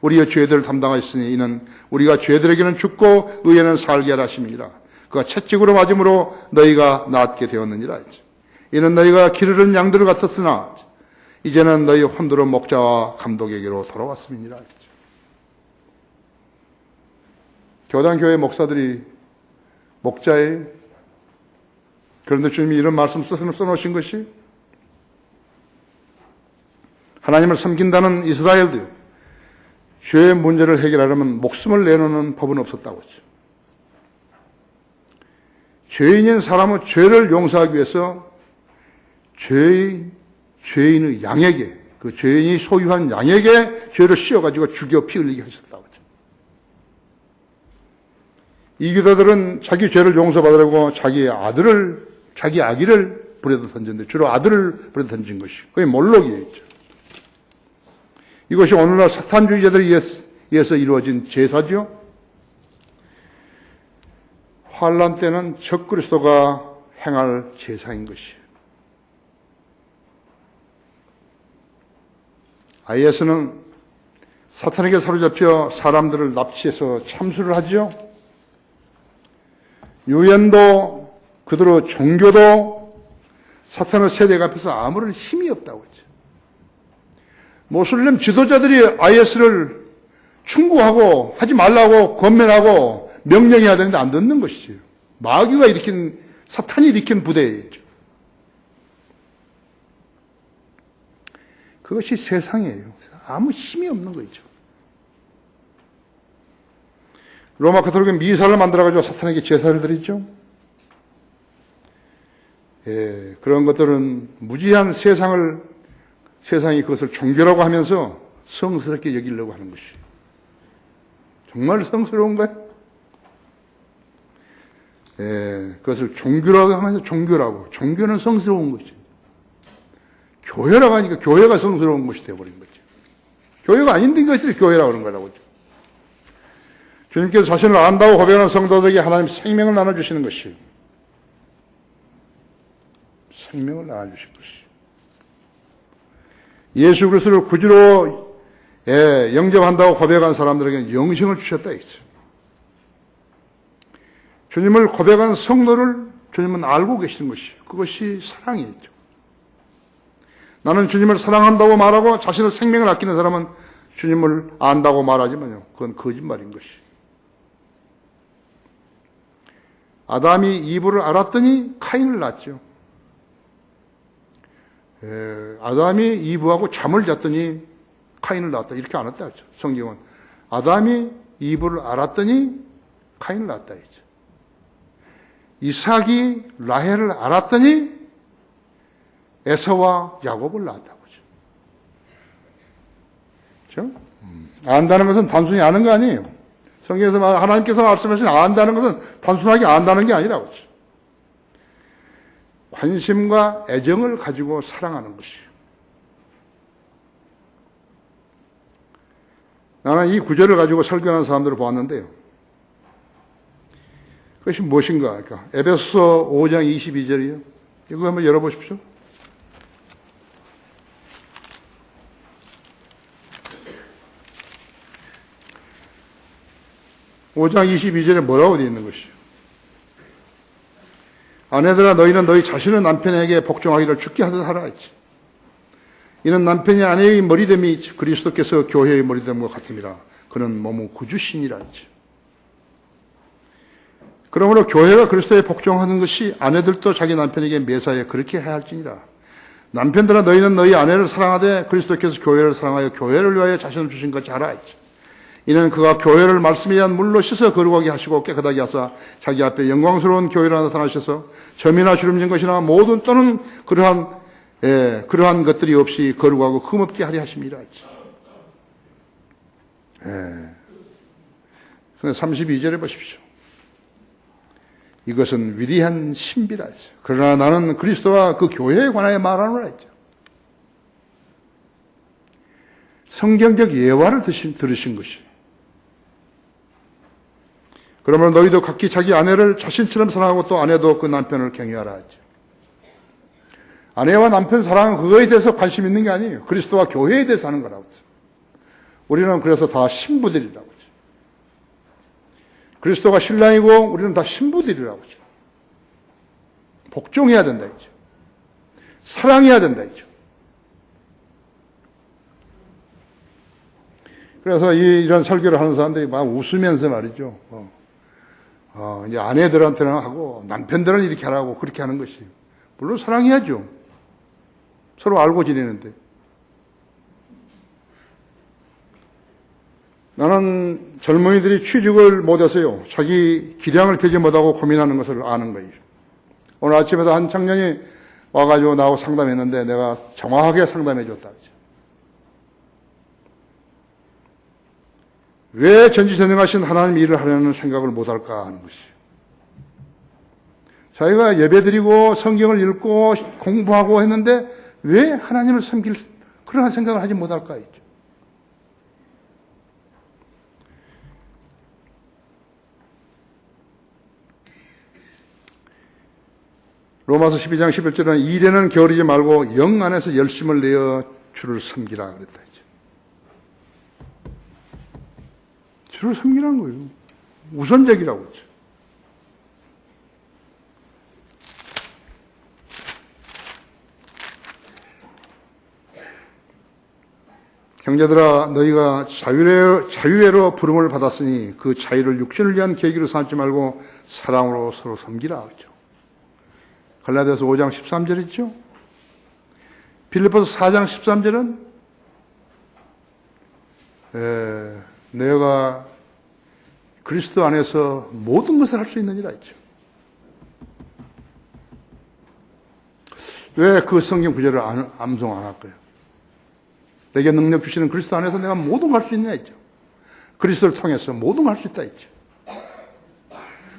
A: 우리의 죄들을 담당하였으니 이는 우리가 죄들에게는 죽고 의에는 살게 하라 하심이니라. 그가 채찍으로 맞음으로 너희가 낫게 되었느니라. 이는 너희가 길 잃은 양들을 같았으나 이제는 너희 혼들은 목자와 감독에게로 돌아왔음이니라. 교단교회 목사들이 목자예요. 그런데 주님이 이런 말씀 써놓으신 것이 하나님을 섬긴다는 이스라엘도요. 죄의 문제를 해결하려면 목숨을 내놓는 법은 없었다고 했죠. 죄인인 사람은 죄를 용서하기 위해서 죄인의 양에게, 그 죄인이 소유한 양에게 죄를 씌워가지고 죽여 피 흘리게 하셨다고 하죠. 이교도들은 자기 죄를 용서받으려고 자기 아기를 불에다 던졌는데 주로 아들을 불에다 던진 것이 그게 몰록이에요. 이것이 오늘날 사탄주의자들에 의해서 이루어진 제사죠. 환란 때는 적그리스도가 행할 제사인 것이에요. IS는 사탄에게 사로잡혀 사람들을 납치해서 참수를 하죠. 유엔도 그대로 종교도 사탄의 세력 앞에서 아무런 힘이 없다고 하죠. 모슬렘 지도자들이 IS를 충고하고 하지 말라고 권면하고 명령해야 되는데 안 듣는 것이죠. 마귀가 일으킨, 사탄이 일으킨 부대이죠. 그것이 세상이에요. 아무 힘이 없는 거죠. 로마 가톨릭은 미사를 만들어가지고 사탄에게 제사를 드리죠. 그런 것들은 무지한 세상이 그것을 종교라고 하면서 성스럽게 여기려고 하는 것이에요. 정말 성스러운가요? 그것을 종교라고 하면서 종교는 성스러운 것이에요. 교회라고 하니까 교회가 성스러운 것이 되어버린 거죠. 교회가 아닌데 이것을 교회라고 하는 거라고. 주님께서 자신을 안다고 고백하는 성도들에게 하나님 생명을 나눠주시는 것이 생명을 나눠주신 것이 예수 그리스도를 구주로 영접한다고 고백한 사람들에게는 영생을 주셨다 했어요. 주님을 고백한 성도를 주님은 알고 계시는 것이에요. 그것이 사랑이죠. 나는 주님을 사랑한다고 말하고 자신의 생명을 아끼는 사람은 주님을 안다고 말하지만요, 그건 거짓말인 것이에요. 아담이 이브를 알았더니 카인을 낳았죠. 아담이 이브하고 잠을 잤더니 카인을 낳았다. 이렇게 안 했다. 성경은. 아담이 이브를 알았더니 카인을 낳았다. 이삭이 라헬을 알았더니 에서와 야곱을 낳았다고. 그렇죠? 안다는 것은 단순히 아는 거 아니에요. 성경에서 하나님께서 말씀하신 안다는 것은 단순하게 안다는 게 아니라고. 관심과 애정을 가지고 사랑하는 것이에요. 나는 이 구절을 가지고 설교하는 사람들을 보았는데요. 그것이 무엇인가? 그러니까 에베소서 5장 22절이요. 이거 한번 열어보십시오. (5장 22절에) 뭐라고 되어 있는 것이요? 아내들아 너희는 너희 자신의 남편에게 복종하기를 주께 하듯 하라 했지. 이는 남편이 아내의 머리됨이 그리스도께서 교회의 머리됨과 같음이라. 그는 몸의 구주시니라 했지. 그러므로 교회가 그리스도에 복종하는 것이 아내들도 자기 남편에게 매사에 그렇게 해야 할지니라. 남편들아 너희는 너희 아내를 사랑하되 그리스도께서 교회를 사랑하여 교회를 위하여 자신을 주신 것이 하라 했지. 이는 그가 교회를 말씀에 의한 물로 씻어 거룩하게 하시고 깨끗하게 하사 자기 앞에 영광스러운 교회로 나타나셔서 점이나 주름진 것이나 모든 또는 그러한 것들이 없이 거룩하고 흠없게 하려 하심이라 했지. 그런데 32절에 보십시오. 이것은 위대한 신비라 했어요. 그러나 나는 그리스도와 그 교회에 관하여 말하노라 했죠. 성경적 예화를 들으신 것이에요. 그러면 너희도 각기 자기 아내를 자신처럼 사랑하고 또 아내도 그 남편을 경외하라 하죠. 아내와 남편 사랑은 그거에 대해서 관심 있는 게 아니에요. 그리스도와 교회에 대해서 하는 거라고 했어요. 우리는 그래서 다 신부들이라고 하죠. 그리스도가 신랑이고 우리는 다 신부들이라고 하죠. 복종해야 된다 이죠. 사랑해야 된다 이죠. 그래서 이런 설교를 하는 사람들이 막 웃으면서 말이죠. 이제 아내들한테는 하고 남편들은 이렇게 하라고 그렇게 하는 것이. 물론 사랑해야죠. 서로 알고 지내는데. 나는 젊은이들이 취직을 못해서요. 자기 기량을 펴지 못하고 고민하는 것을 아는 거예요. 오늘 아침에도 한 청년이 와가지고 나하고 상담했는데 내가 정확하게 상담해 줬다. 왜 전지전능하신 하나님 일을 하려는 생각을 못할까 하는 것이에요. 자기가 예배드리고 성경을 읽고 공부하고 했는데 왜 하나님을 섬길 그러한 생각을 하지 못할까 했죠. 로마서 12장 11절은 일에는 게으르지 말고 영 안에서 열심을 내어 주를 섬기라 그랬다. 주를 섬기라는 거예요. 우선적이라고 했죠. 형제들아 너희가 자유회로 부름을 받았으니 그 자유를 육신을 위한 계기로 삼지 말고 사랑으로 서로 섬기라 그랬죠. 갈라디아서 5장 13절 있죠. 빌립보서 4장 13절은 내가 그리스도 안에서 모든 것을 할 수 있느니라 했죠. 왜 그 성경 구절을 암송 안 할까요? 내게 능력 주시는 그리스도 안에서 내가 모든 걸 할 수 있느냐 했죠. 그리스도를 통해서 모든 걸 할 수 있다 했죠.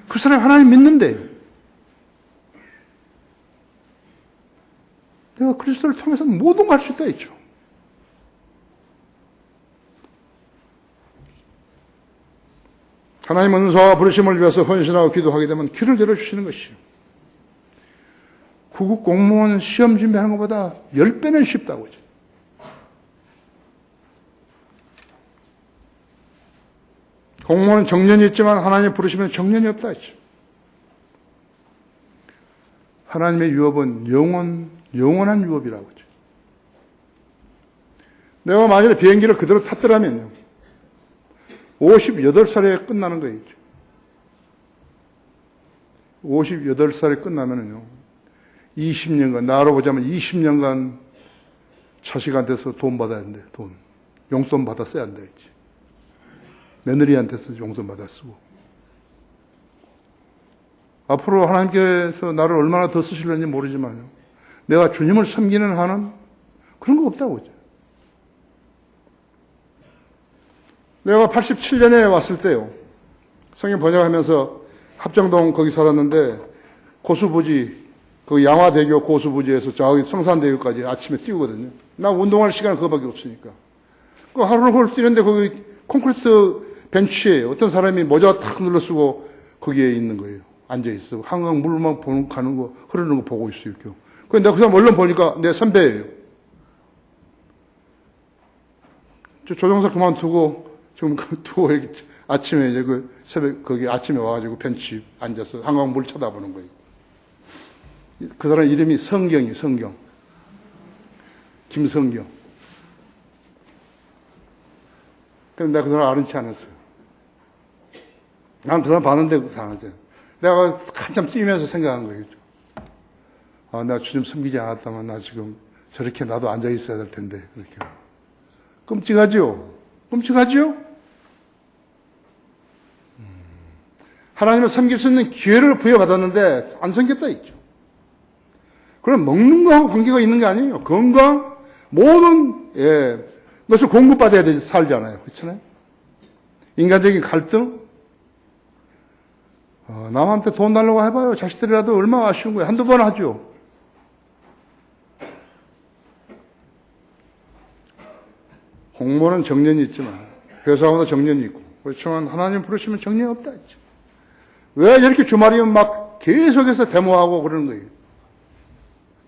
A: 그 사람이 하나님 믿는데 내가 그리스도를 통해서 모든 걸 할 수 있다 했죠. 하나님 은사와 부르심을 위해서 헌신하고 기도하게 되면 귀를 열어주시는 것이요. 구급 공무원 시험 준비하는 것보다 10배는 쉽다고 하죠. 공무원은 정년이 있지만 하나님 부르시면 정년이 없다 했죠. 하나님의 유업은 영원한 유업이라고 했죠. 내가 만약에 비행기를 그대로 탔더라면요, 58살에 끝나는 거예요. 58살에 끝나면은요, 20년간, 나로 보자면 20년간 자식한테서 돈 받아야 한대, 돈. 용돈 받아 써야 한다 했지. 며느리한테서 용돈 받아 쓰고. 앞으로 하나님께서 나를 얼마나 더 쓰실는지 모르지만요, 내가 주님을 섬기는 한은 그런 거 없다고 하죠. 내가 87년에 왔을 때요, 성경 번역하면서 합정동 거기 살았는데, 고수부지, 그 양화대교 고수부지에서 저기 성산대교까지 아침에 뛰거든요. 나 운동할 시간은 그거밖에 없으니까. 그 하루는 그걸 뛰는데 거기 콘크리트 벤치에 어떤 사람이 모자 탁 눌러쓰고 거기에 있는 거예요. 앉아있어. 한강 물만 가는 거, 흐르는 거 보고 있어요, 이렇게. 그래서 내가 그 사람 얼른 보니까 내 선배예요. 저 조종사 그만두고, 지금 두고 여기 아침에 이제 그 새벽, 거기 아침에 와가지고 벤치 앉아서 한강 물 쳐다보는 거예요. 그 사람 이름이 성경이, 성경. 김성경. 그래서 내가 그 사람 아는 체 않았어요. 난 그 사람 봤는데 그 사람 하죠. 내가 한참 뛰면서 생각한 거예요. 아, 나 주님 섬기지 않았다면 나 지금 저렇게 나도 앉아 있어야 될 텐데. 그렇게. 끔찍하죠? 끔찍하죠? 하나님을 섬길 수 있는 기회를 부여받았는데 안 섬겼다 했죠. 그럼 먹는 거하고 관계가 있는 게 아니에요. 건강, 모든, 것을 공급받아야 되지, 살잖아요. 그렇잖아요? 인간적인 갈등? 남한테 돈 달라고 해봐요. 자식들이라도 얼마나 아쉬운 거예요. 한두 번 하죠. 공무원은 정년이 있지만, 회사원도 정년이 있고, 그렇지만 하나님 부르시면 정년이 없다 했죠. 왜 이렇게 주말이면 막 계속해서 데모하고 그러는 거예요.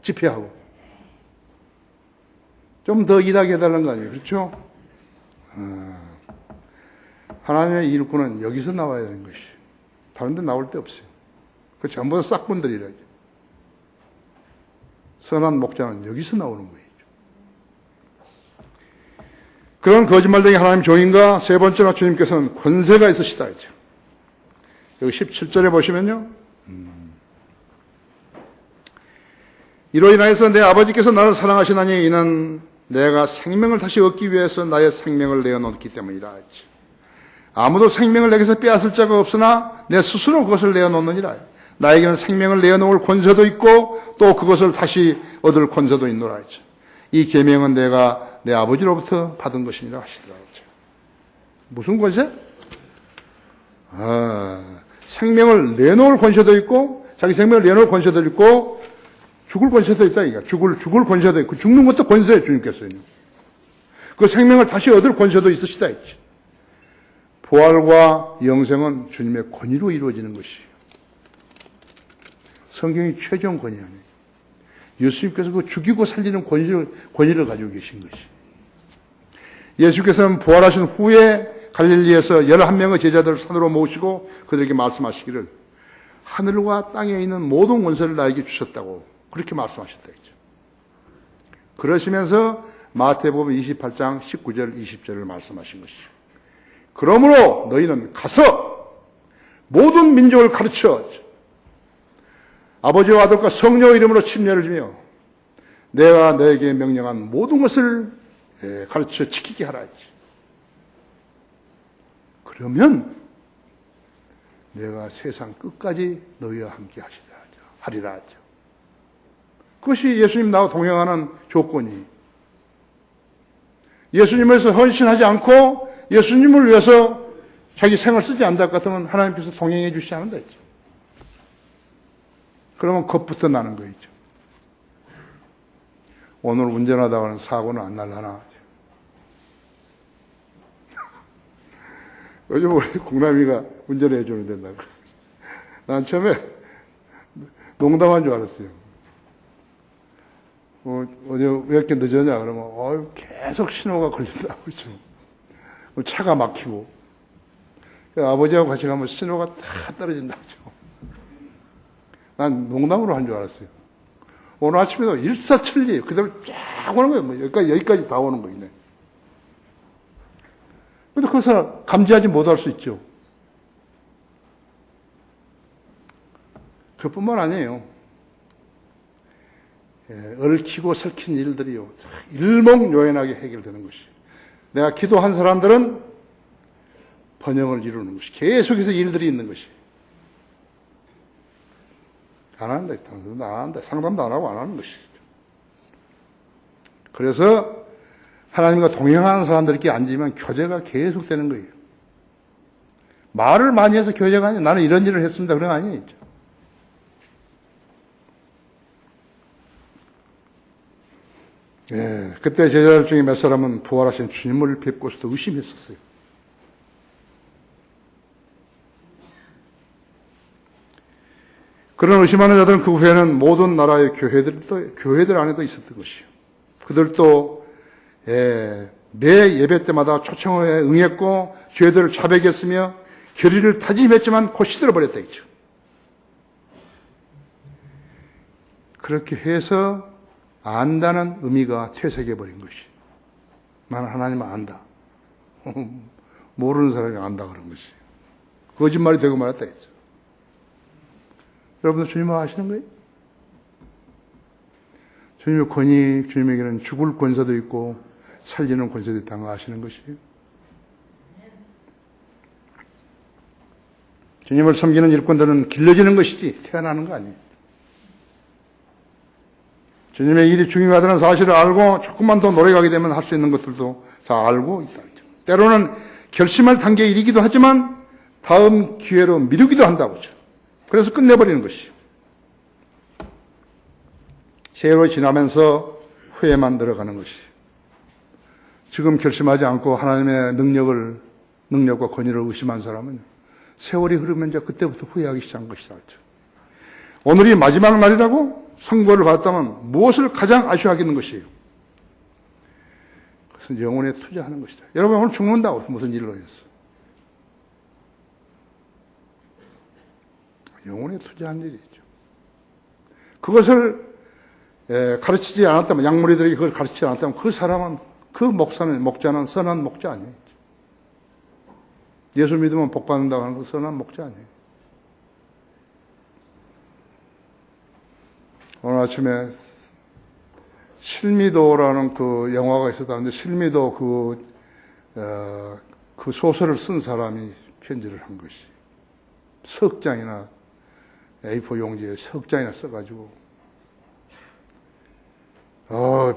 A: 집회하고. 좀 더 일하게 해달라는 거 아니에요. 그렇죠? 하나님의 일꾼은 여기서 나와야 되는 것이. 다른 데 나올 데 없어요. 그 전부 다 싹군들이라죠. 선한 목자는 여기서 나오는 거예요. 그런 거짓말쟁이 하나님 종인가? 세 번째로 주님께서는 권세가 있으시다 했죠. 여기 17절에 보시면요. 이로 인하여서 내 아버지께서 나를 사랑하시나니 이는 내가 생명을 다시 얻기 위해서 나의 생명을 내어놓기 때문이라 했지. 아무도 생명을 내게서 빼앗을 자가 없으나 내 스스로 그것을 내어놓느니라. 나에게는 생명을 내어놓을 권세도 있고 또 그것을 다시 얻을 권세도 있노라 했죠. 이 계명은 내가 내 아버지로부터 받은 것이니라 하시더라 했죠. 무슨 권세? 생명을 내놓을 권세도 있고 자기 생명을 내놓을 권세도 있고 죽을 권세도 있다 이거. 죽을 권세도 있고 죽는 것도 권세예요. 주님께서요. 그 생명을 다시 얻을 권세도 있으시다 했지. 부활과 영생은 주님의 권위로 이루어지는 것이에요. 성경이 최종 권위 아니에요. 예수님께서 그 죽이고 살리는 권위를 가지고 계신 것이. 예수께서는 부활하신 후에 갈릴리에서 11명의 제자들을 산으로 모시고 그들에게 말씀하시기를 하늘과 땅에 있는 모든 권세를 나에게 주셨다고 그렇게 말씀하셨다 했죠. 그러시면서 마태복음 28장 19절 20절을 말씀하신 것이죠. 그러므로 너희는 가서 모든 민족을 가르쳐 아버지와 아들과 성령의 이름으로 침례를 주며 내가 너에게 명령한 모든 것을 가르쳐 지키게 하라 했지. 그러면 내가 세상 끝까지 너희와 함께 하리라 하죠. 그것이 예수님 나와 동행하는 조건이. 예수님을 위해서 헌신하지 않고 예수님을 위해서 자기 생을 쓰지 않을 것 같으면 하나님께서 동행해 주시지 않는다 했죠. 그러면 겁부터 나는 거죠. 오늘 운전하다가는 사고는 안 날라나. 요즘 우리 국남이가 운전해 주면 된다고. 난 처음에 농담한 줄 알았어요. 어제 왜 이렇게 늦었냐 그러면 계속 신호가 걸린다고 그죠. 차가 막히고 아버지하고 같이 가면 신호가 다 떨어진다고. 난 농담으로 한 줄 알았어요. 오늘 아침에도 일사천리 그대로 쫙 오는 거예요. 뭐 여기까지 다 오는 거예요. 근데 그것을 감지하지 못할 수 있죠. 그뿐만 아니에요. 얽히고 설킨 일들이요. 일목요연하게 해결되는 것이. 내가 기도한 사람들은 번영을 이루는 것이. 계속해서 일들이 있는 것이. 안 한다. 당신도 안 한다. 상담도 안 하고 안 하는 것이. 그래서 하나님과 동행하는 사람들끼리 앉으면 교제가 계속되는 거예요. 말을 많이 해서 교제가 아니에요. 나는 이런 일을 했습니다. 그런 거 아니에요. 예, 그때 제자들 중에 몇 사람은 부활하신 주님을 뵙고서도 의심했었어요. 그런 의심하는 자들은 그 후에는 모든 나라의 교회들 안에도 있었던 것이요. 그들도 매 예배 때마다 초청에 응했고 죄들을 자백했으며 결의를 다짐했지만 곧 시들어버렸다 했죠. 그렇게 해서 안다는 의미가 퇴색해버린 것이. 나는 하나님을 안다. 모르는 사람이 안다 그런 것이. 거짓말이 되고 말았다 했죠. 여러분들 주님을 아시는 거예요? 주님의 권위, 주님에게는 죽을 권세도 있고 살리는 권세도 있다는 거 아시는 것이에요? 주님을 섬기는 일꾼들은 길러지는 것이지 태어나는 거 아니에요. 주님의 일이 중요하다는 사실을 알고 조금만 더 노력하게 되면 할 수 있는 것들도 잘 알고 있다. 때로는 결심할 단계의 일이기도 하지만 다음 기회로 미루기도 한다고 하죠. 그래서 끝내버리는 것이요. 세월이 지나면서 후회만 들어가는 것이. 지금 결심하지 않고 하나님의 능력과 권위를 의심한 사람은 세월이 흐르면 이제 그때부터 후회하기 시작한 것이다. 오늘이 마지막 날이라고 선고를 받았다면 무엇을 가장 아쉬워하겠는 것이에요? 그것은 영혼에 투자하는 것이다. 여러분 오늘 죽는다고 무슨 일로 해서. 영혼에 투자한 일이죠. 그것을 가르치지 않았다면, 약물이들이 그걸 가르치지 않았다면 그 사람은, 그 목자는 선한 목자 아니에요. 예수 믿으면 복 받는다고 하는 건 선한 목자 아니에요. 오늘 아침에 실미도라는 그 영화가 있었다는데 실미도 그 소설을 쓴 사람이 편지를 한 것이. 석 장이나 A4 용지에 석 장이나 써가지고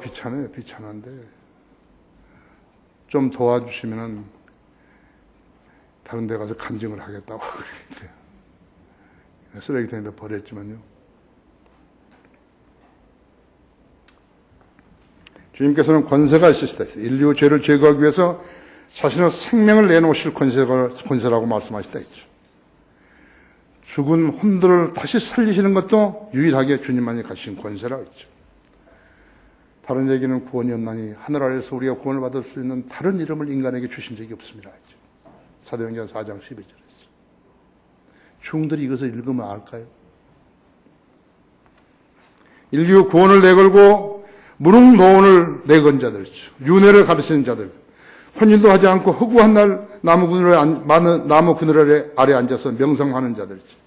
A: 비참해요. 비참한데 좀 도와주시면은 다른 데 가서 간증을 하겠다고 그랬대요. 쓰레기통에다 버렸지만요. 주님께서는 권세가 있으시다. 인류 죄를 제거하기 위해서 자신의 생명을 내놓으실 권세라고 말씀하시다 했죠. 죽은 혼들을 다시 살리시는 것도 유일하게 주님만이 가지신 권세라고 했죠. 다른 얘기는 구원이 없나니 하늘 아래에서 우리가 구원을 받을 수 있는 다른 이름을 인간에게 주신 적이 없습니다 했죠. 사도행전 4장 12절에서. 중들이 이것을 읽으면 알까요? 인류 구원을 내걸고 무릉노원을 내건 자들이죠. 윤회를 가르치는 자들. 혼인도 하지 않고 허구한 날 나무 그늘 아래 앉아서 명상하는 자들이죠.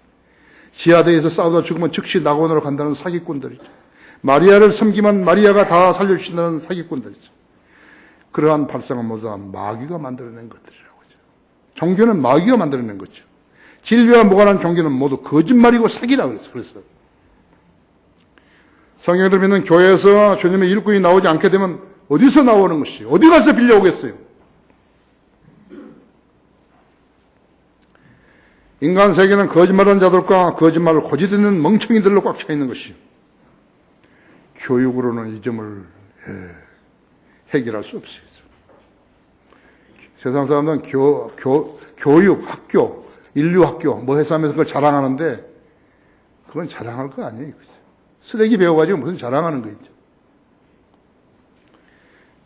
A: 지하대에서 싸우다 죽으면 즉시 낙원으로 간다는 사기꾼들이죠. 마리아를 섬기면 마리아가 다 살려주신다는 사기꾼들이죠. 그러한 발상은 모두 다 마귀가 만들어낸 것들이라고 하죠. 종교는 마귀가 만들어낸 거죠. 진리와 무관한 종교는 모두 거짓말이고 사기라고 그랬어요. 성경을 믿는 교회에서 주님의 일꾼이 나오지 않게 되면 어디서 나오는 것이? 어디 가서 빌려오겠어요? 인간 세계는 거짓말하는 자들과 거짓말을 고지듣는 멍청이들로 꽉 차 있는 것이요. 교육으로는 이 점을 해결할 수 없어요. 세상 사람들은 교육, 학교, 인류 학교 뭐 해서 하면서 그걸 자랑하는데 그건 자랑할 거 아니에요. 쓰레기 배워가지고 무슨 자랑하는 거 있죠.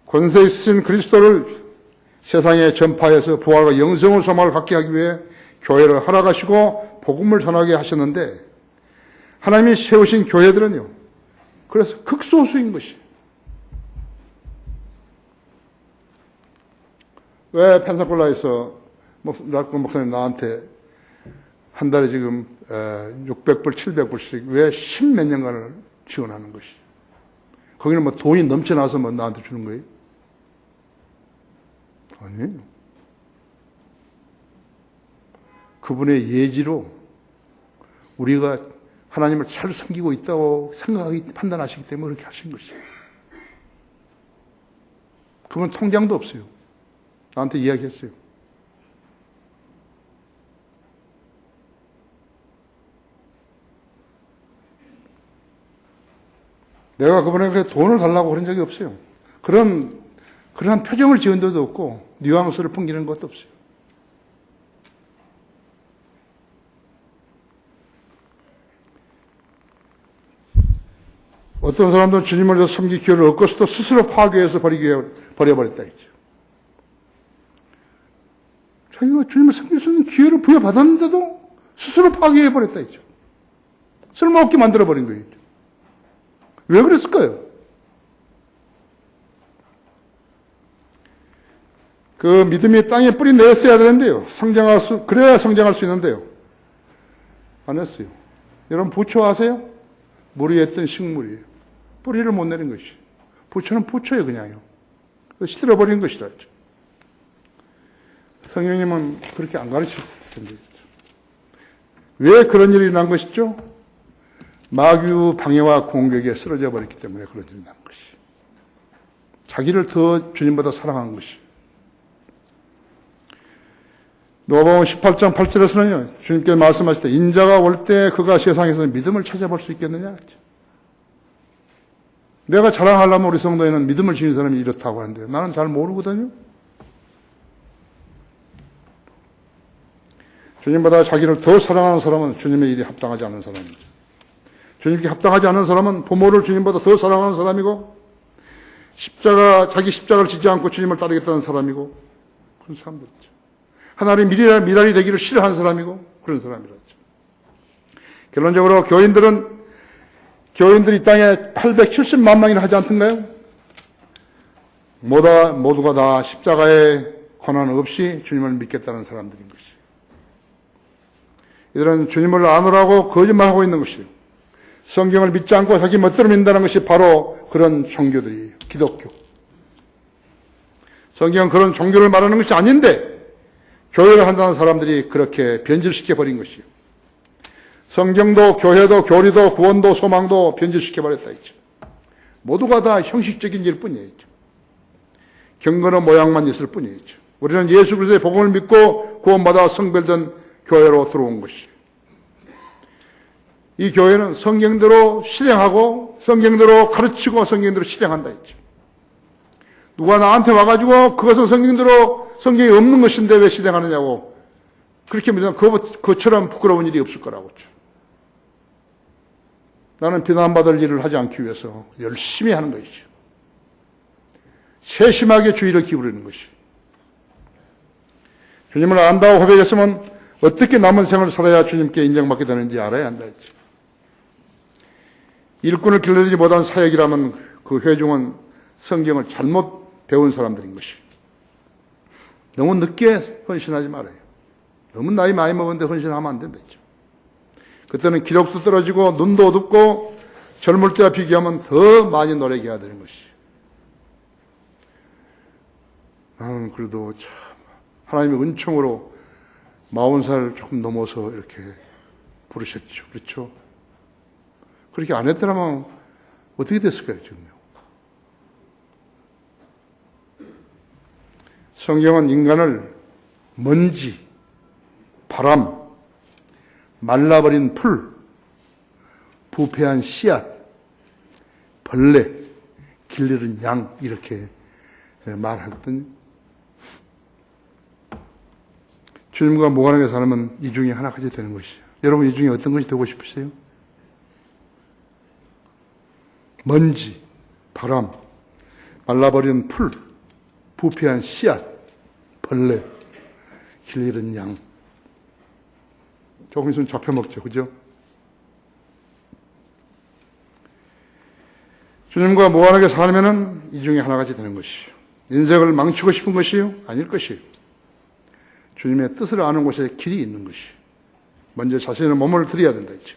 A: 권세 있으신 그리스도를 세상에 전파해서 부활과 영생의 소망을 갖게 하기 위해 교회를 허락하시고 복음을 전하게 하셨는데 하나님이 세우신 교회들은요. 그래서 극소수인 것이. 왜 펜사콜라에서 락군 목사님 나한테 한 달에 지금 600불, 700불씩 왜 10몇 년간을 지원하는 것이. 거기는 뭐 돈이 넘쳐나서 뭐 나한테 주는 거예요? 아니에요. 그분의 예지로 우리가 하나님을 잘 섬기고 있다고 생각하기, 판단하시기 때문에 그렇게 하신 것이에요. 그분 통장도 없어요. 나한테 이야기했어요. 내가 그분에게 돈을 달라고 그런 적이 없어요. 그러한 표정을 지은 데도 없고, 뉘앙스를 풍기는 것도 없어요. 어떤 사람들은 주님을 위해서 섬길 기회를 얻고서도 스스로 파괴해서 버려버렸다 했죠. 자기가 주님을 섬길 수 있는 기회를 부여받았는데도 스스로 파괴해버렸다 했죠. 쓸모없게 만들어버린 거예요. 왜 그랬을까요? 그 믿음이 땅에 뿌리 내렸어야 되는데요. 그래야 성장할 수 있는데요. 안 했어요. 여러분, 부초 아세요? 물 위에 있던 식물이에요. 뿌리를 못 내린 것이. 부초는 부초예요, 그냥요. 시들어버린 것이라 했죠. 성령님은 그렇게 안 가르치셨을 텐데. 왜 그런 일이 난 것이죠? 마귀 방해와 공격에 쓰러져 버렸기 때문에 그런 일이 난 것이. 자기를 더 주님보다 사랑한 것이. 누가복음 18장 8절에서는요. 주님께서 말씀하실 때 인자가 올 때 그가 세상에서 믿음을 찾아볼 수 있겠느냐. 내가 자랑하려면 우리 성도에는 믿음을 지닌 사람이 이렇다고 하는데 나는 잘 모르거든요. 주님보다 자기를 더 사랑하는 사람은 주님의 일이 합당하지 않은 사람이죠. 주님께 합당하지 않은 사람은 부모를 주님보다 더 사랑하는 사람이고 자기 십자가를 지지 않고 주님을 따르겠다는 사람이고 그런 사람들이죠. 하나님 미랄이 되기를 싫어하는 사람이고 그런 사람이라죠. 결론적으로 교인들이 땅에 870만 명이나 하지 않던가요? 모두가 다 십자가의 고난 없이 주님을 믿겠다는 사람들인 것이에요. 이들은 주님을 아느라고 거짓말하고 있는 것이에요. 성경을 믿지 않고 자기 멋대로 믿는다는 것이 바로 그런 종교들이에요. 기독교. 성경은 그런 종교를 말하는 것이 아닌데 교회를 한다는 사람들이 그렇게 변질시켜버린 것이에요. 성경도 교회도 교리도 구원도 소망도 변질시켜버렸다 했죠. 모두가 다 형식적인 일 뿐이에요. 경건의 모양만 있을 뿐이에요. 우리는 예수 그리스도의 복음을 믿고 구원받아 성별된 교회로 들어온 것이에요. 이 교회는 성경대로 실행하고 성경대로 가르치고 성경대로 실행한다 했죠. 누가 나한테 와가지고 그것은 성경이 없는 것인데 왜 실행하느냐고 그렇게 믿으면 그것처럼 부끄러운 일이 없을 거라고 했죠. 나는 비난받을 일을 하지 않기 위해서 열심히 하는 것이죠. 세심하게 주의를 기울이는 것이죠. 주님을 안다고 고백했으면 어떻게 남은 생을 살아야 주님께 인정받게 되는지 알아야 한다 했죠. 일꾼을 길러내지 못한 사역이라면 그 회중은 성경을 잘못 배운 사람들인 것이죠. 너무 늦게 헌신하지 말아요. 너무 나이 많이 먹었는데 헌신하면 안 된다 했죠. 그때는 기력도 떨어지고 눈도 어둡고 젊을 때와 비교하면 더 많이 노력해야 되는 것이. 나는 그래도 참 하나님의 은총으로 40살 조금 넘어서 이렇게 부르셨죠. 그렇죠? 그렇게 안 했더라면 어떻게 됐을까요, 지금요? 성경은 인간을 먼지, 바람, 말라버린 풀, 부패한 씨앗, 벌레, 길르는 양 이렇게 말하거든요. 주님과 무관하게 살면 이 중에 하나까지 되는 것이죠. 여러분 이 중에 어떤 것이 되고 싶으세요? 먼지, 바람, 말라버린 풀, 부패한 씨앗, 벌레, 길르는 양. 조금 있으면 잡혀먹죠. 그죠? 주님과 무한하게 살면은 이 중에 하나같이 되는 것이요. 인생을 망치고 싶은 것이요? 아닐 것이요. 주님의 뜻을 아는 곳에 길이 있는 것이요. 먼저 자신의 몸을 드려야 된다 했죠.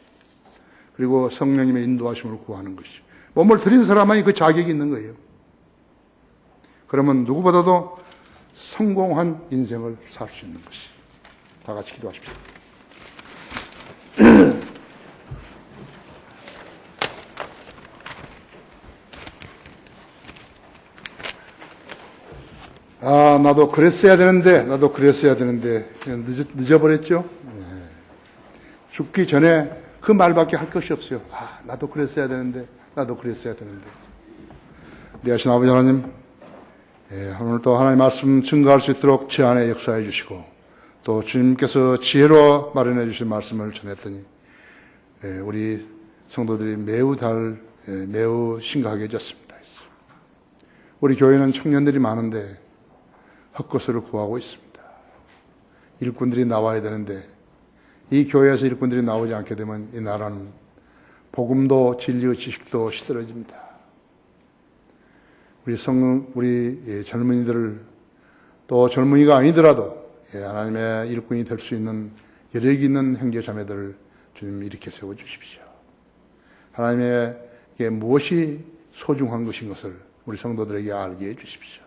A: 그리고 성령님의 인도하심을 구하는 것이요. 몸을 드린 사람만이 그 자격이 있는 거예요. 그러면 누구보다도 성공한 인생을 살 수 있는 것이. 다 같이 기도하십시오. 아, 나도 그랬어야 되는데 늦어버렸죠? 네. 죽기 전에 그 말밖에 할 것이 없어요. 아, 나도 그랬어야 되는데. 네, 하신 아버지 하나님, 오늘도 하나님의 말씀 증거할 수 있도록 제 안에 역사해 주시고, 또 주님께서 지혜로 마련해 주신 말씀을 전했더니, 우리 성도들이 매우 심각해졌습니다. 우리 교회는 청년들이 많은데, 헛것을 구하고 있습니다. 일꾼들이 나와야 되는데 이 교회에서 일꾼들이 나오지 않게 되면 이 나라는 복음도 진리의 지식도 시들어집니다. 우리 젊은이들을 또 젊은이가 아니더라도 하나님의 일꾼이 될 수 있는 여력 있는 형제 자매들을 주님 일으켜 세워 주십시오. 하나님에게 무엇이 소중한 것인 것을 우리 성도들에게 알게 해 주십시오.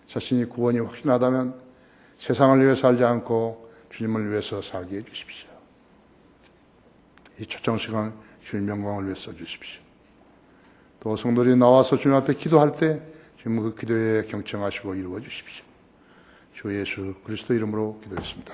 A: 자신이 구원이 확신하다면 세상을 위해 살지 않고 주님을 위해서 살게 해주십시오. 이 초청 시간 주님 영광을 위해 써주십시오. 또 성도들이 나와서 주님 앞에 기도할 때 주님 그 기도에 경청하시고 이루어 주십시오. 주 예수 그리스도 이름으로 기도했습니다.